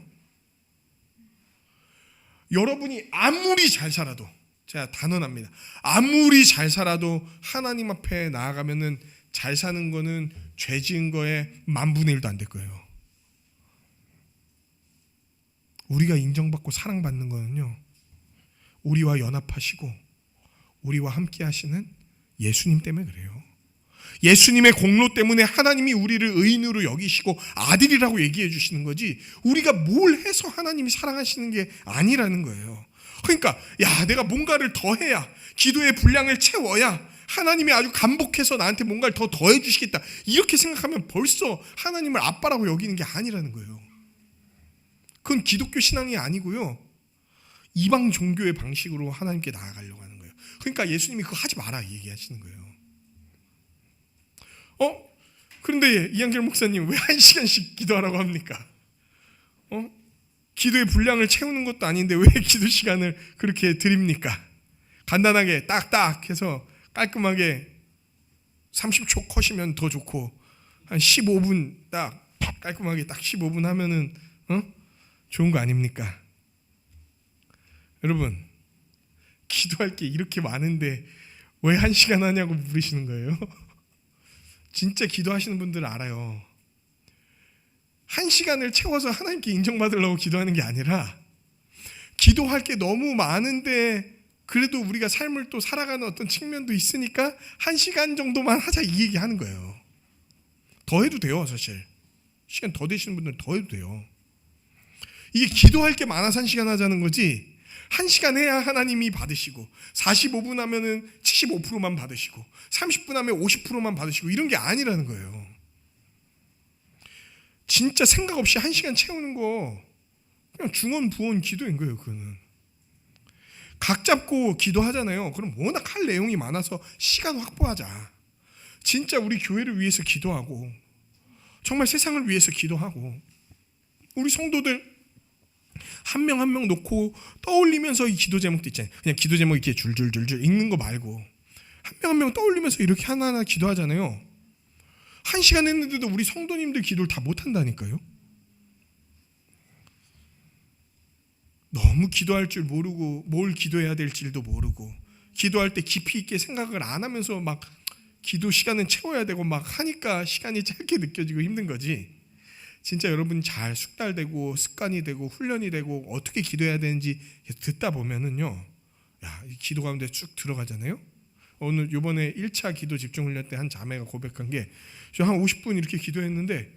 여러분이 아무리 잘 살아도, 제가 단언합니다, 아무리 잘 살아도 하나님 앞에 나아가면은 잘 사는 거는 죄 지은 거에 10,000분의 1도 안 될 거예요. 우리가 인정받고 사랑받는 거는요, 우리와 연합하시고 우리와 함께 하시는 예수님 때문에 그래요. 예수님의 공로 때문에 하나님이 우리를 의인으로 여기시고 아들이라고 얘기해 주시는 거지 우리가 뭘 해서 하나님이 사랑하시는 게 아니라는 거예요. 그러니까 야 내가 뭔가를 더 해야, 기도의 분량을 채워야 하나님이 아주 감복해서 나한테 뭔가를 더 더해 주시겠다 이렇게 생각하면 벌써 하나님을 아빠라고 여기는 게 아니라는 거예요. 그건 기독교 신앙이 아니고요, 이방 종교의 방식으로 하나님께 나아가려고 하는 거예요. 그러니까 예수님이 그거 하지 마라 얘기하시는 거예요. 그런데 이한결 목사님 왜 1시간씩 기도하라고 합니까? 기도의 분량을 채우는 것도 아닌데 왜 기도 시간을 그렇게 드립니까? 간단하게 딱딱 해서 깔끔하게 30초 컷이면 더 좋고 한 15분 딱 깔끔하게 딱 15분 하면은 좋은 거 아닙니까? 여러분, 기도할 게 이렇게 많은데 왜 1시간 하냐고 물으시는 거예요? 진짜 기도하시는 분들은 알아요. 1시간을 채워서 하나님께 인정받으려고 기도하는 게 아니라 기도할 게 너무 많은데 그래도 우리가 삶을 또 살아가는 어떤 측면도 있으니까 1시간 정도만 하자 이 얘기하는 거예요. 더 해도 돼요. 사실 시간 더 되시는 분들은 더 해도 돼요. 이게 기도할 게 많아서 1시간 하자는 거지 1시간 해야 하나님이 받으시고 45분 하면은 75%만 받으시고 30분 하면 50%만 받으시고 이런 게 아니라는 거예요. 진짜 생각 없이 1시간 채우는 거 그냥 중언부언 기도인 거예요. 그거는 각 잡고 기도하잖아요. 그럼 워낙 할 내용이 많아서 시간 확보하자. 진짜 우리 교회를 위해서 기도하고 정말 세상을 위해서 기도하고 우리 성도들 한 명 한 명 놓고 떠올리면서 이 기도 제목도 있잖아요. 그냥 기도 제목 이렇게 줄줄줄줄 읽는 거 말고 한 명 한 명 떠올리면서 이렇게 하나하나 기도하잖아요. 1시간 했는데도 우리 성도님들 기도를 다 못한다니까요. 너무 기도할 줄 모르고 뭘 기도해야 될지도 모르고 기도할 때 깊이 있게 생각을 안 하면서 막 기도 시간은 채워야 되고 막 하니까 시간이 짧게 느껴지고 힘든 거지. 진짜 여러분이 잘 숙달되고 습관이 되고 훈련이 되고 어떻게 기도해야 되는지 듣다 보면은요, 야, 이 기도 가운데 쭉 들어가잖아요. 오늘 이번에 1차 기도 집중 훈련 때 한 자매가 고백한 게 저 한 50분 이렇게 기도했는데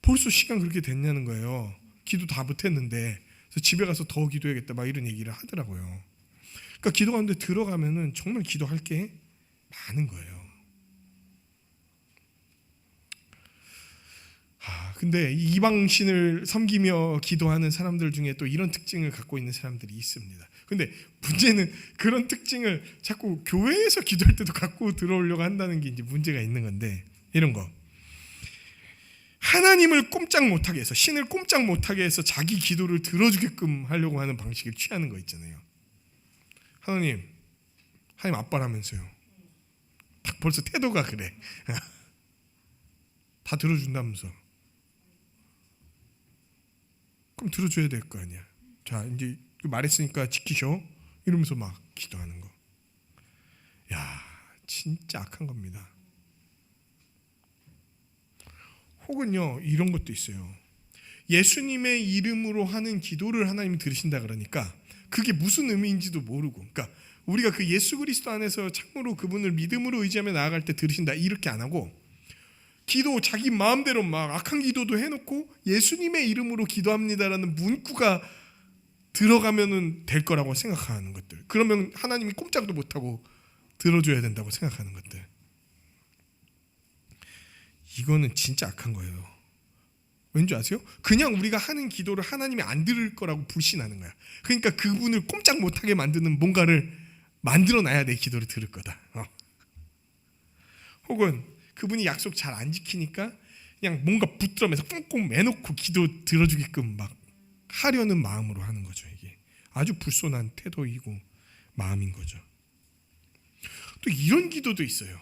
벌써 시간 그렇게 됐냐는 거예요. 기도 다 못했는데 그래서 집에 가서 더 기도해야겠다 막 이런 얘기를 하더라고요. 그러니까 기도 가운데 들어가면은 정말 기도할 게 많은 거예요. 근데 이방신을 섬기며 기도하는 사람들 중에 또 이런 특징을 갖고 있는 사람들이 있습니다. 근데 문제는 그런 특징을 자꾸 교회에서 기도할 때도 갖고 들어오려고 한다는 게 이제 문제가 있는 건데, 이런 거. 하나님을 꼼짝 못하게 해서, 신을 꼼짝 못하게 해서 자기 기도를 들어주게끔 하려고 하는 방식을 취하는 거 있잖아요. 하나님 아빠라면서요. 딱 벌써 태도가 그래. 다 들어준다면서. 그럼 들어줘야 될 거 아니야. 자, 이제 말했으니까 지키셔. 이러면서 막 기도하는 거. 야, 진짜 악한 겁니다. 혹은요, 이런 것도 있어요. 예수님의 이름으로 하는 기도를 하나님이 들으신다 그러니까 그게 무슨 의미인지도 모르고, 그러니까 우리가 그 예수 그리스도 안에서 참으로 그분을 믿음으로 의지하며 나아갈 때 들으신다 이렇게 안 하고, 기도 자기 마음대로 막 악한 기도도 해놓고 예수님의 이름으로 기도합니다라는 문구가 들어가면은 될 거라고 생각하는 것들, 그러면 하나님이 꼼짝도 못하고 들어줘야 된다고 생각하는 것들, 이거는 진짜 악한 거예요. 왠지 아세요? 그냥 우리가 하는 기도를 하나님이 안 들을 거라고 불신하는 거야. 그러니까 그분을 꼼짝 못하게 만드는 뭔가를 만들어놔야 내 기도를 들을 거다. 혹은 그분이 약속 잘 안 지키니까 그냥 뭔가 붙들어매서 꽁꽁 매놓고 기도 들어주게끔 막 하려는 마음으로 하는 거죠. 이게 아주 불손한 태도이고 마음인 거죠. 또 이런 기도도 있어요.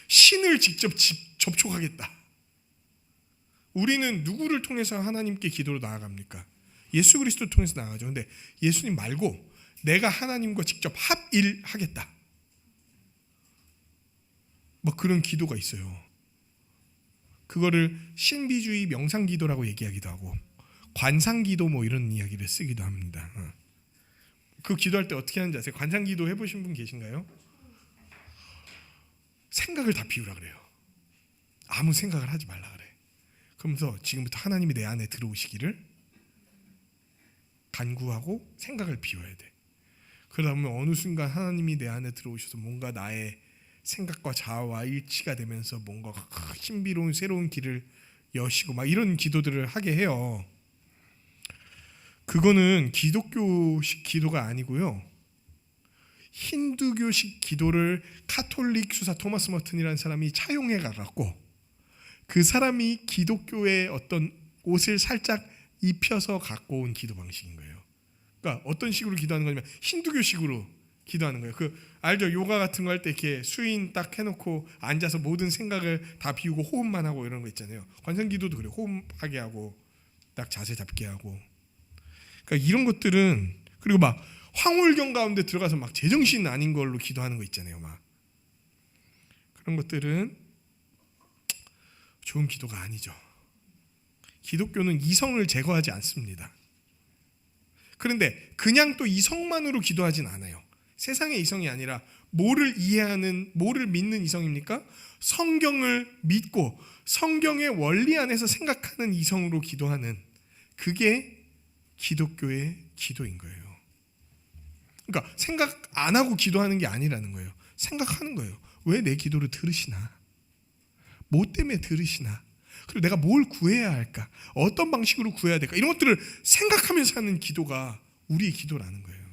신을 직접 접촉하겠다. 우리는 누구를 통해서 하나님께 기도로 나아갑니까? 예수 그리스도를 통해서 나아가죠. 근데 예수님 말고 내가 하나님과 직접 합일하겠다, 뭐 그런 기도가 있어요. 그거를 신비주의 명상기도라고 얘기하기도 하고 관상기도 뭐 이런 이야기를 쓰기도 합니다. 그 기도할 때 어떻게 하는지 아세요? 관상기도 해보신 분 계신가요? 생각을 다 비우라 그래요. 아무 생각을 하지 말라 그래. 그러면서 지금부터 하나님이 내 안에 들어오시기를 간구하고 생각을 비워야 돼. 그러다 보면 어느 순간 하나님이 내 안에 들어오셔서 뭔가 나의 생각과 자아와 일치가 되면서 뭔가 신비로운 새로운 길을 여시고 막 이런 기도들을 하게 해요. 그거는 기독교식 기도가 아니고요, 힌두교식 기도를 카톨릭 수사 토마스 머튼이라는 사람이 차용해 가갖고 그 사람이 기독교의 어떤 옷을 살짝 입혀서 갖고 온 기도 방식인 거예요. 그러니까 어떤 식으로 기도하는 거냐면 힌두교식으로 기도하는 거예요. 그 알죠? 요가 같은 거 할 때 이렇게 수인 딱 해놓고 앉아서 모든 생각을 다 비우고 호흡만 하고 이런 거 있잖아요. 관상기도도 그래요. 호흡하게 하고 딱 자세 잡게 하고. 그러니까 이런 것들은, 그리고 막 황홀경 가운데 들어가서 막 제정신 아닌 걸로 기도하는 거 있잖아요. 막 그런 것들은 좋은 기도가 아니죠. 기독교는 이성을 제거하지 않습니다. 그런데 그냥 또 이성만으로 기도하진 않아요. 세상의 이성이 아니라 뭐를 이해하는, 뭐를 믿는 이성입니까? 성경을 믿고 성경의 원리 안에서 생각하는 이성으로 기도하는, 그게 기독교의 기도인 거예요. 그러니까 생각 안 하고 기도하는 게 아니라는 거예요. 생각하는 거예요. 왜 내 기도를 들으시나? 뭐 때문에 들으시나? 그리고 내가 뭘 구해야 할까? 어떤 방식으로 구해야 될까? 이런 것들을 생각하면서 하는 기도가 우리의 기도라는 거예요.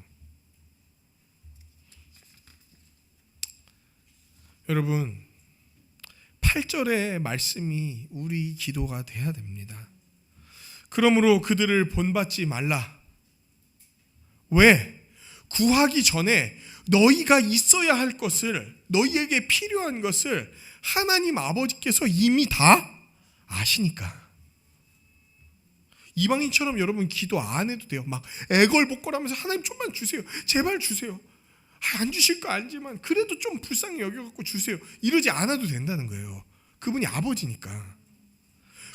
여러분, 8절의 말씀이 우리 기도가 돼야 됩니다. 그러므로 그들을 본받지 말라. 왜? 구하기 전에 너희가 있어야 할 것을, 너희에게 필요한 것을 하나님 아버지께서 이미 다 아시니까. 이방인처럼 여러분 기도 안 해도 돼요. 막 애걸복걸하면서 하나님 좀만 주세요, 제발 주세요. 안 주실 거 알지만 그래도 좀 불쌍히 여겨갖고 주세요, 이러지 않아도 된다는 거예요. 그분이 아버지니까.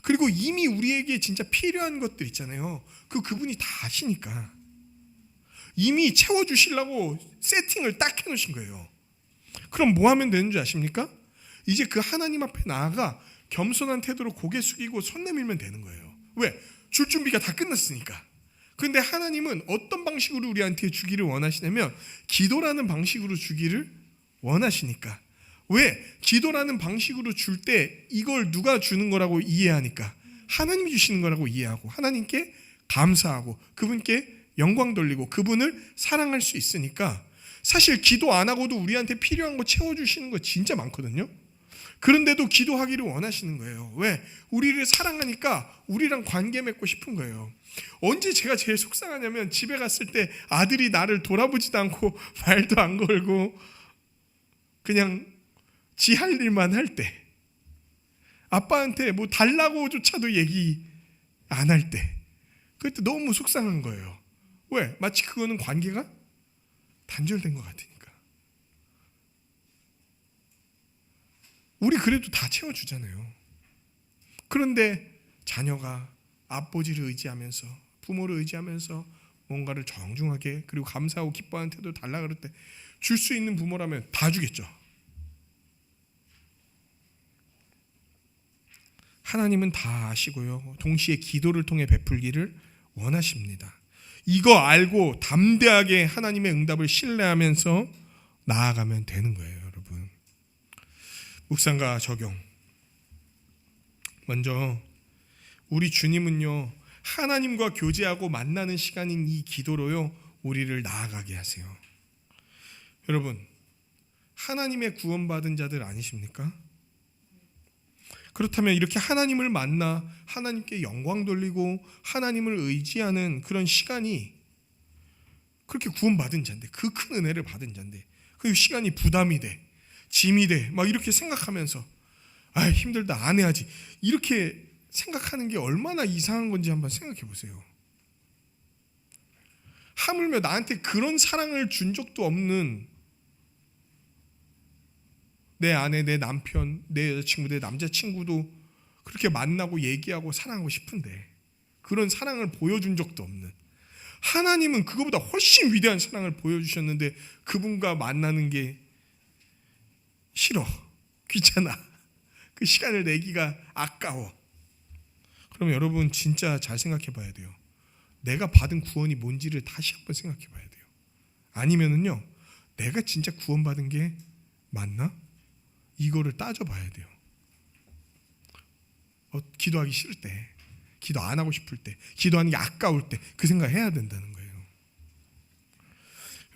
그리고 이미 우리에게 진짜 필요한 것들 있잖아요. 그분이 다 아시니까 이미 채워주시려고 세팅을 딱 해놓으신 거예요. 그럼 뭐 하면 되는 줄 아십니까? 이제 그 하나님 앞에 나아가 겸손한 태도로 고개 숙이고 손 내밀면 되는 거예요. 왜? 줄 준비가 다 끝났으니까. 그런데 하나님은 어떤 방식으로 우리한테 주기를 원하시냐면 기도라는 방식으로 주기를 원하시니까. 왜? 기도라는 방식으로 줄 때 이걸 누가 주는 거라고 이해하니까 하나님이 주시는 거라고 이해하고 하나님께 감사하고 그분께 영광 돌리고 그분을 사랑할 수 있으니까 사실 기도 안 하고도 우리한테 필요한 거 채워주시는 거 진짜 많거든요. 그런데도 기도하기를 원하시는 거예요. 왜? 우리를 사랑하니까 우리랑 관계 맺고 싶은 거예요. 언제 제가 제일 속상하냐면 집에 갔을 때 아들이 나를 돌아보지도 않고 말도 안 걸고 그냥 지 할 일만 할 때, 아빠한테 뭐 달라고조차도 얘기 안 할 때, 그때 너무 속상한 거예요. 왜? 마치 그거는 관계가 단절된 것 같으니까. 우리 그래도 다 채워주잖아요. 그런데 자녀가 아버지를 의지하면서, 부모를 의지하면서 뭔가를 정중하게 그리고 감사하고 기뻐하는 태도를 달라 그럴 때 줄 수 있는 부모라면 다 주겠죠. 하나님은 다 아시고요, 동시에 기도를 통해 베풀기를 원하십니다. 이거 알고 담대하게 하나님의 응답을 신뢰하면서 나아가면 되는 거예요, 여러분. 묵상과 적용. 먼저 우리 주님은요, 하나님과 교제하고 만나는 시간인 이 기도로요, 우리를 나아가게 하세요. 여러분, 하나님의 구원받은 자들 아니십니까? 그렇다면 이렇게 하나님을 만나 하나님께 영광 돌리고 하나님을 의지하는 그런 시간이, 그렇게 구원받은 자인데, 그 큰 은혜를 받은 자인데 그 시간이 부담이 돼, 짐이 돼, 막 이렇게 생각하면서 아, 힘들다, 안 해야지, 이렇게 생각하는 게 얼마나 이상한 건지 한번 생각해 보세요. 하물며 나한테 그런 사랑을 준 적도 없는 내 아내, 내 남편, 내 여자친구, 내 남자친구도 그렇게 만나고 얘기하고 사랑하고 싶은데 그런 사랑을 보여준 적도 없는 하나님은 그거보다 훨씬 위대한 사랑을 보여주셨는데 그분과 만나는 게 싫어, 귀찮아, 그 시간을 내기가 아까워. 그럼 여러분 진짜 잘 생각해 봐야 돼요. 내가 받은 구원이 뭔지를 다시 한번 생각해 봐야 돼요. 아니면은요, 내가 진짜 구원받은 게 맞나? 이거를 따져봐야 돼요. 기도하기 싫을 때, 기도 안 하고 싶을 때, 기도하는 게 아까울 때 그 생각 해야 된다는 거예요.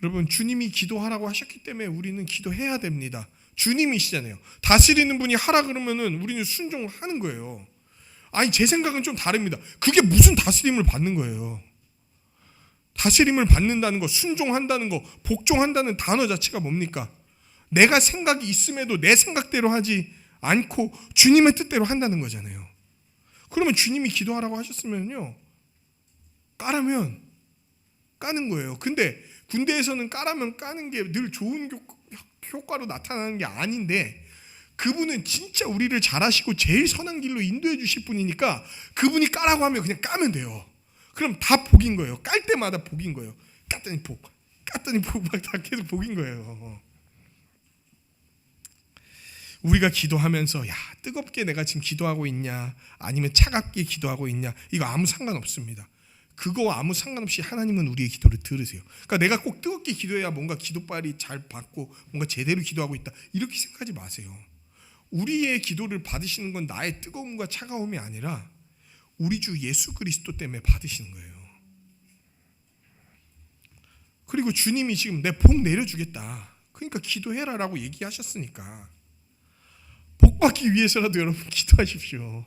여러분, 주님이 기도하라고 하셨기 때문에 우리는 기도해야 됩니다. 주님이시잖아요. 다스리는 분이 하라 그러면은 우리는 순종하는 거예요. 아니, 제 생각은 좀 다릅니다. 그게 무슨 다스림을 받는 거예요. 다스림을 받는다는 거, 순종한다는 거, 복종한다는 단어 자체가 뭡니까? 내가 생각이 있음에도 내 생각대로 하지 않고 주님의 뜻대로 한다는 거잖아요. 그러면 주님이 기도하라고 하셨으면요, 까라면 까는 거예요. 근데 군대에서는 까라면 까는 게 늘 좋은 효과로 나타나는 게 아닌데, 그분은 진짜 우리를 잘하시고 제일 선한 길로 인도해 주실 분이니까 그분이 까라고 하면 그냥 까면 돼요. 그럼 다 복인 거예요. 깔 때마다 복인 거예요. 깠더니 복, 깠더니 복, 막 다 계속 복인 거예요. 우리가 기도하면서 야, 뜨겁게 내가 지금 기도하고 있냐, 아니면 차갑게 기도하고 있냐, 이거 아무 상관없습니다. 그거 아무 상관없이 하나님은 우리의 기도를 들으세요. 그러니까 내가 꼭 뜨겁게 기도해야 뭔가 기도빨이 잘 받고 뭔가 제대로 기도하고 있다, 이렇게 생각하지 마세요. 우리의 기도를 받으시는 건 나의 뜨거움과 차가움이 아니라 우리 주 예수 그리스도 때문에 받으시는 거예요. 그리고 주님이 지금 내 복 내려주겠다, 그러니까 기도해라라고 얘기하셨으니까 복 받기 위해서라도 여러분 기도하십시오.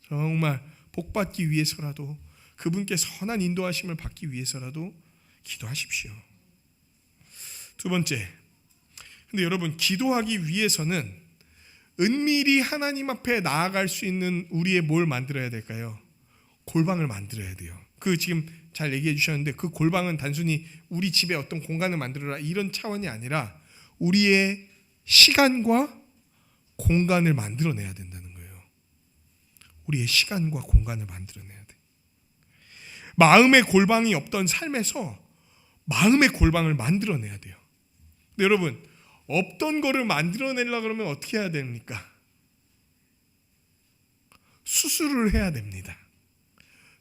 정말 복 받기 위해서라도, 그분께 선한 인도하심을 받기 위해서라도 기도하십시오. 두 번째, 근데 여러분, 기도하기 위해서는 은밀히 하나님 앞에 나아갈 수 있는 우리의 뭘 만들어야 될까요? 골방을 만들어야 돼요. 그 지금 잘 얘기해 주셨는데, 그 골방은 단순히 우리 집에 어떤 공간을 만들어라 이런 차원이 아니라 우리의 시간과 공간을 만들어내야 된다는 거예요. 우리의 시간과 공간을 만들어내야 돼. 마음의 골방이 없던 삶에서 마음의 골방을 만들어내야 돼요. 근데 여러분, 없던 거를 만들어내려고 그러면 어떻게 해야 됩니까? 수술을 해야 됩니다.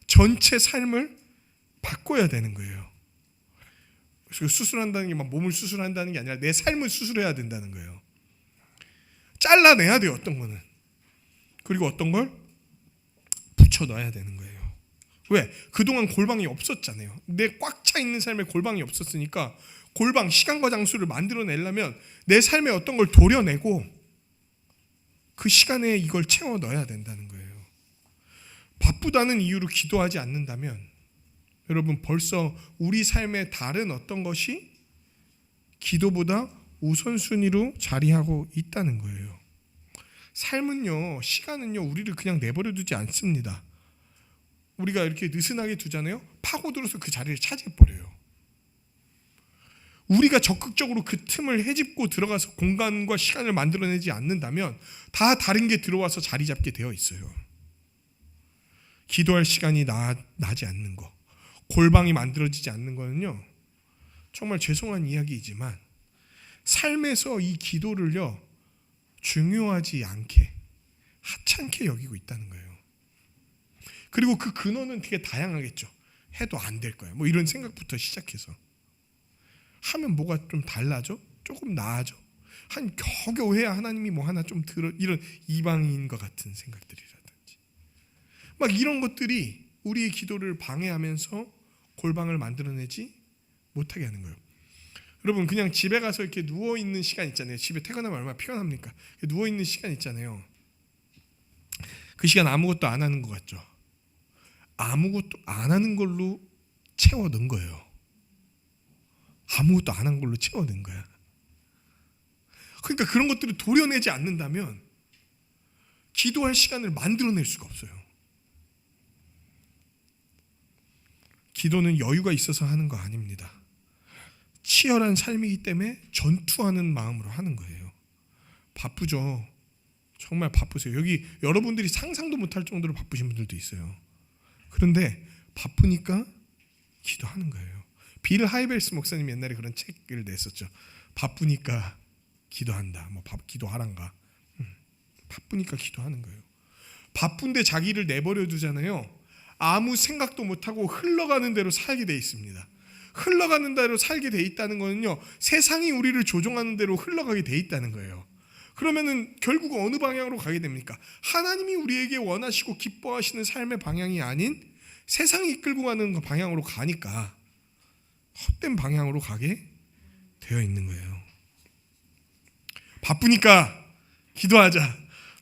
전체 삶을 바꿔야 되는 거예요. 그래서 수술한다는 게 막 몸을 수술한다는 게 아니라 내 삶을 수술해야 된다는 거예요. 잘라내야 돼요, 어떤 거는. 그리고 어떤 걸 붙여넣어야 되는 거예요. 왜? 그동안 골방이 없었잖아요. 내 꽉 차 있는 삶에 골방이 없었으니까 골방, 시간과 장소를 만들어내려면 내 삶에 어떤 걸 도려내고 그 시간에 이걸 채워 넣어야 된다는 거예요. 바쁘다는 이유로 기도하지 않는다면 여러분 벌써 우리 삶의 다른 어떤 것이 기도보다 우선순위로 자리하고 있다는 거예요. 삶은요, 시간은요, 우리를 그냥 내버려 두지 않습니다. 우리가 이렇게 느슨하게 두잖아요. 파고들어서 그 자리를 차지해버려요. 우리가 적극적으로 그 틈을 헤집고 들어가서 공간과 시간을 만들어내지 않는다면 다 다른 게 들어와서 자리 잡게 되어 있어요. 기도할 시간이 나지 않는 거, 골방이 만들어지지 않는 거는요, 정말 죄송한 이야기이지만 삶에서 이 기도를요 중요하지 않게, 하찮게 여기고 있다는 거예요. 그리고 그 근원은 되게 다양하겠죠. 해도 안 될 거야, 뭐 이런 생각부터 시작해서 하면 뭐가 좀 달라져? 조금 나아져? 한 겨우겨우 해야 하나님이 뭐 하나 좀 들어, 이런 이방인 것 같은 생각들이라든지 막 이런 것들이 우리의 기도를 방해하면서 골방을 만들어내지 못하게 하는 거예요. 여러분 그냥 집에 가서 이렇게 누워있는 시간 있잖아요. 집에 퇴근하면 얼마나 피곤합니까? 누워있는 시간 있잖아요. 그 시간 아무것도 안 하는 것 같죠? 아무것도 안 하는 걸로 채워 넣은 거예요. 아무것도 안 한 걸로 채워 넣은 거야. 그러니까 그런 것들을 도려내지 않는다면 기도할 시간을 만들어낼 수가 없어요. 기도는 여유가 있어서 하는 거 아닙니다. 치열한 삶이기 때문에 전투하는 마음으로 하는 거예요. 바쁘죠. 정말 바쁘세요. 여기 여러분들이 상상도 못할 정도로 바쁘신 분들도 있어요. 그런데 바쁘니까 기도하는 거예요. 빌 하이벨스 목사님이 옛날에 그런 책을 냈었죠. 바쁘니까 기도한다. 뭐 기도하란가. 바쁘니까 기도하는 거예요. 바쁜데 자기를 내버려 두잖아요. 아무 생각도 못하고 흘러가는 대로 살게 돼 있습니다. 흘러가는 대로 살게 돼 있다는 거는요, 세상이 우리를 조종하는 대로 흘러가게 돼 있다는 거예요. 그러면은 결국 어느 방향으로 가게 됩니까? 하나님이 우리에게 원하시고 기뻐하시는 삶의 방향이 아닌 세상이 이끌고 가는 그 방향으로 가니까 헛된 방향으로 가게 되어 있는 거예요. 바쁘니까 기도하자.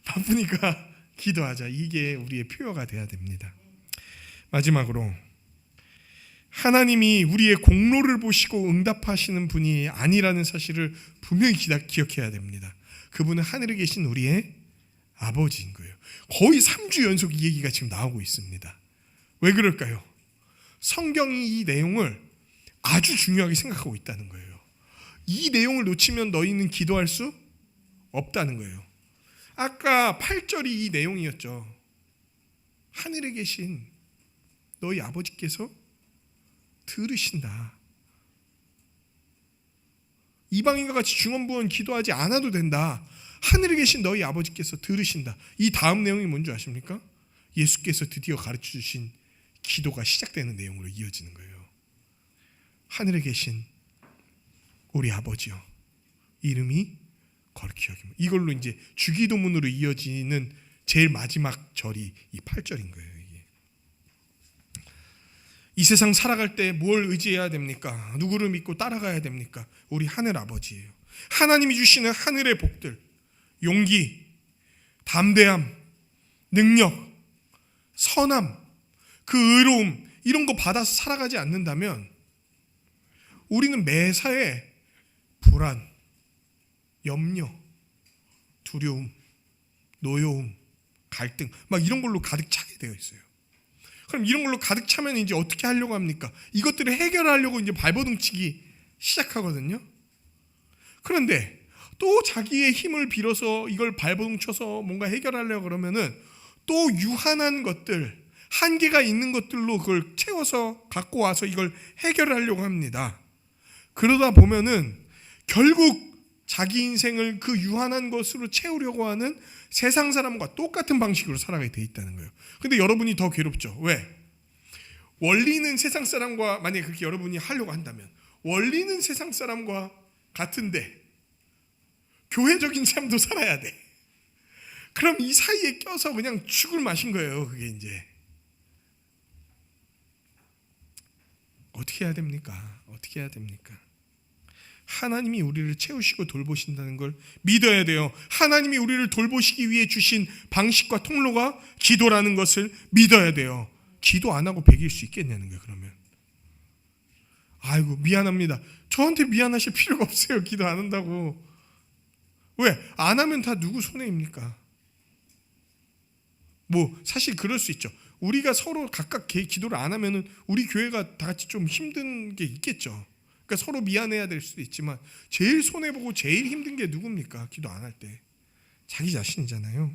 바쁘니까 기도하자. 이게 우리의 표어가 돼야 됩니다. 마지막으로 하나님이 우리의 공로를 보시고 응답하시는 분이 아니라는 사실을 분명히 기억해야 됩니다. 그분은 하늘에 계신 우리의 아버지인 거예요. 거의 3주 연속 이 얘기가 지금 나오고 있습니다. 왜 그럴까요? 성경이 이 내용을 아주 중요하게 생각하고 있다는 거예요. 이 내용을 놓치면 너희는 기도할 수 없다는 거예요. 아까 8절이 이 내용이었죠. 하늘에 계신 너희 아버지께서 들으신다. 이방인과 같이 중언부언 기도하지 않아도 된다. 하늘에 계신 너희 아버지께서 들으신다. 이 다음 내용이 뭔지 아십니까? 예수께서 드디어 가르쳐 주신 기도가 시작되는 내용으로 이어지는 거예요. 하늘에 계신 우리 아버지요, 이름이 거룩히 여김. 이걸로 이제 주기도문으로 이어지는 제일 마지막 절이 이 8절인 거예요. 이 세상 살아갈 때 뭘 의지해야 됩니까? 누구를 믿고 따라가야 됩니까? 우리 하늘 아버지예요. 하나님이 주시는 하늘의 복들, 용기, 담대함, 능력, 선함, 그 의로움, 이런 거 받아서 살아가지 않는다면 우리는 매사에 불안, 염려, 두려움, 노여움, 갈등 막 이런 걸로 가득 차게 되어 있어요. 그럼 이런 걸로 가득 차면 이제 어떻게 하려고 합니까? 이것들을 해결하려고 이제 발버둥치기 시작하거든요. 그런데 또 자기의 힘을 빌어서 이걸 발버둥쳐서 뭔가 해결하려고 그러면은 또 유한한 것들, 한계가 있는 것들로 그걸 채워서 갖고 와서 이걸 해결하려고 합니다. 그러다 보면은 결국 자기 인생을 그 유한한 것으로 채우려고 하는 세상 사람과 똑같은 방식으로 살아가게 돼 있다는 거예요. 근데 여러분이 더 괴롭죠. 왜? 원리는 세상 사람과, 만약에 그렇게 여러분이 하려고 한다면 원리는 세상 사람과 같은데 교회적인 삶도 살아야 돼. 그럼 이 사이에 껴서 그냥 죽을 맛인 거예요. 그게 이제 어떻게 해야 됩니까? 어떻게 해야 됩니까? 하나님이 우리를 채우시고 돌보신다는 걸 믿어야 돼요. 하나님이 우리를 돌보시기 위해 주신 방식과 통로가 기도라는 것을 믿어야 돼요. 기도 안 하고 배길 수 있겠냐는 거예요. 그러면 아이고 미안합니다. 저한테 미안하실 필요가 없어요. 기도 안 한다고. 왜? 안 하면 다 누구 손해입니까? 뭐 사실 그럴 수 있죠. 우리가 서로 각각 기도를 안 하면은 우리 교회가 다 같이 좀 힘든 게 있겠죠. 그러니까 서로 미안해야 될 수도 있지만 제일 손해보고 제일 힘든 게 누굽니까? 기도 안 할 때 자기 자신이잖아요.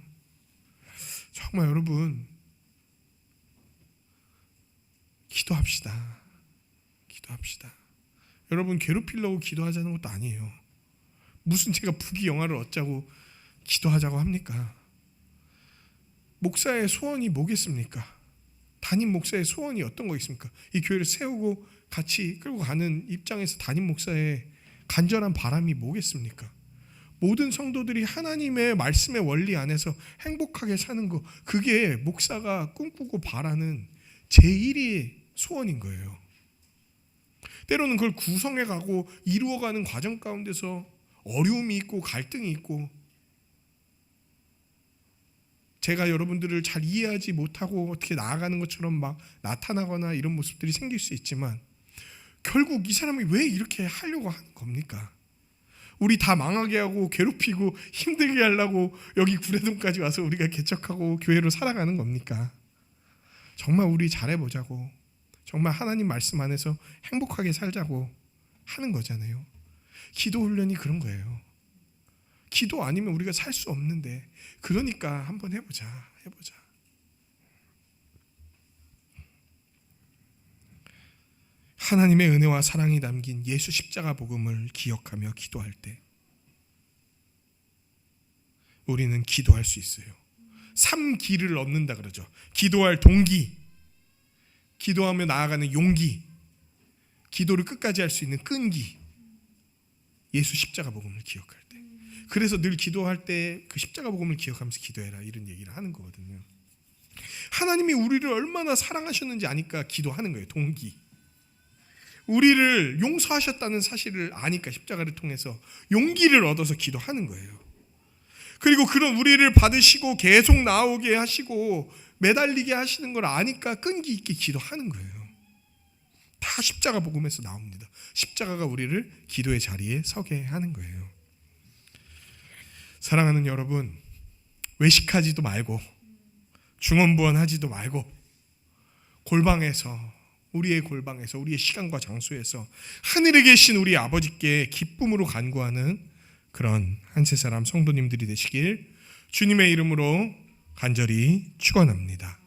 정말 여러분 기도합시다. 기도합시다. 여러분 괴롭히려고 기도하자는 것도 아니에요. 무슨 제가 부귀영화를 얻자고 기도하자고 합니까? 목사의 소원이 뭐겠습니까? 담임 목사의 소원이 어떤 거 있습니까? 이 교회를 세우고 같이 끌고 가는 입장에서 담임 목사의 간절한 바람이 뭐겠습니까? 모든 성도들이 하나님의 말씀의 원리 안에서 행복하게 사는 거, 그게 목사가 꿈꾸고 바라는 제1의 소원인 거예요. 때로는 그걸 구성해가고 이루어가는 과정 가운데서 어려움이 있고 갈등이 있고 제가 여러분들을 잘 이해하지 못하고 어떻게 나아가는 것처럼 막 나타나거나 이런 모습들이 생길 수 있지만 결국 이 사람이 왜 이렇게 하려고 하는 겁니까? 우리 다 망하게 하고 괴롭히고 힘들게 하려고 여기 구례동까지 와서 우리가 개척하고 교회로 살아가는 겁니까? 정말 우리 잘해보자고, 정말 하나님 말씀 안에서 행복하게 살자고 하는 거잖아요. 기도 훈련이 그런 거예요. 기도 아니면 우리가 살 수 없는데, 그러니까 한번 해보자. 하나님의 은혜와 사랑이 담긴 예수 십자가 복음을 기억하며 기도할 때 우리는 기도할 수 있어요. 3기를 얻는다 그러죠. 기도할 동기, 기도하며 나아가는 용기, 기도를 끝까지 할 수 있는 끈기. 예수 십자가 복음을 기억할 때. 그래서 늘 기도할 때 그 십자가 복음을 기억하면서 기도해라, 이런 얘기를 하는 거거든요. 하나님이 우리를 얼마나 사랑하셨는지 아니까 기도하는 거예요. 동기. 우리를 용서하셨다는 사실을 아니까 십자가를 통해서 용기를 얻어서 기도하는 거예요. 그리고 그런 우리를 받으시고 계속 나오게 하시고 매달리게 하시는 걸 아니까 끈기 있게 기도하는 거예요. 다 십자가 복음에서 나옵니다. 십자가가 우리를 기도의 자리에 서게 하는 거예요. 사랑하는 여러분, 외식하지도 말고 중언부언하지도 말고 우리의 골방에서 우리의 시간과 장소에서 하늘에 계신 우리 아버지께 기쁨으로 간구하는 그런 한세사람 성도님들이 되시길 주님의 이름으로 간절히 축원합니다.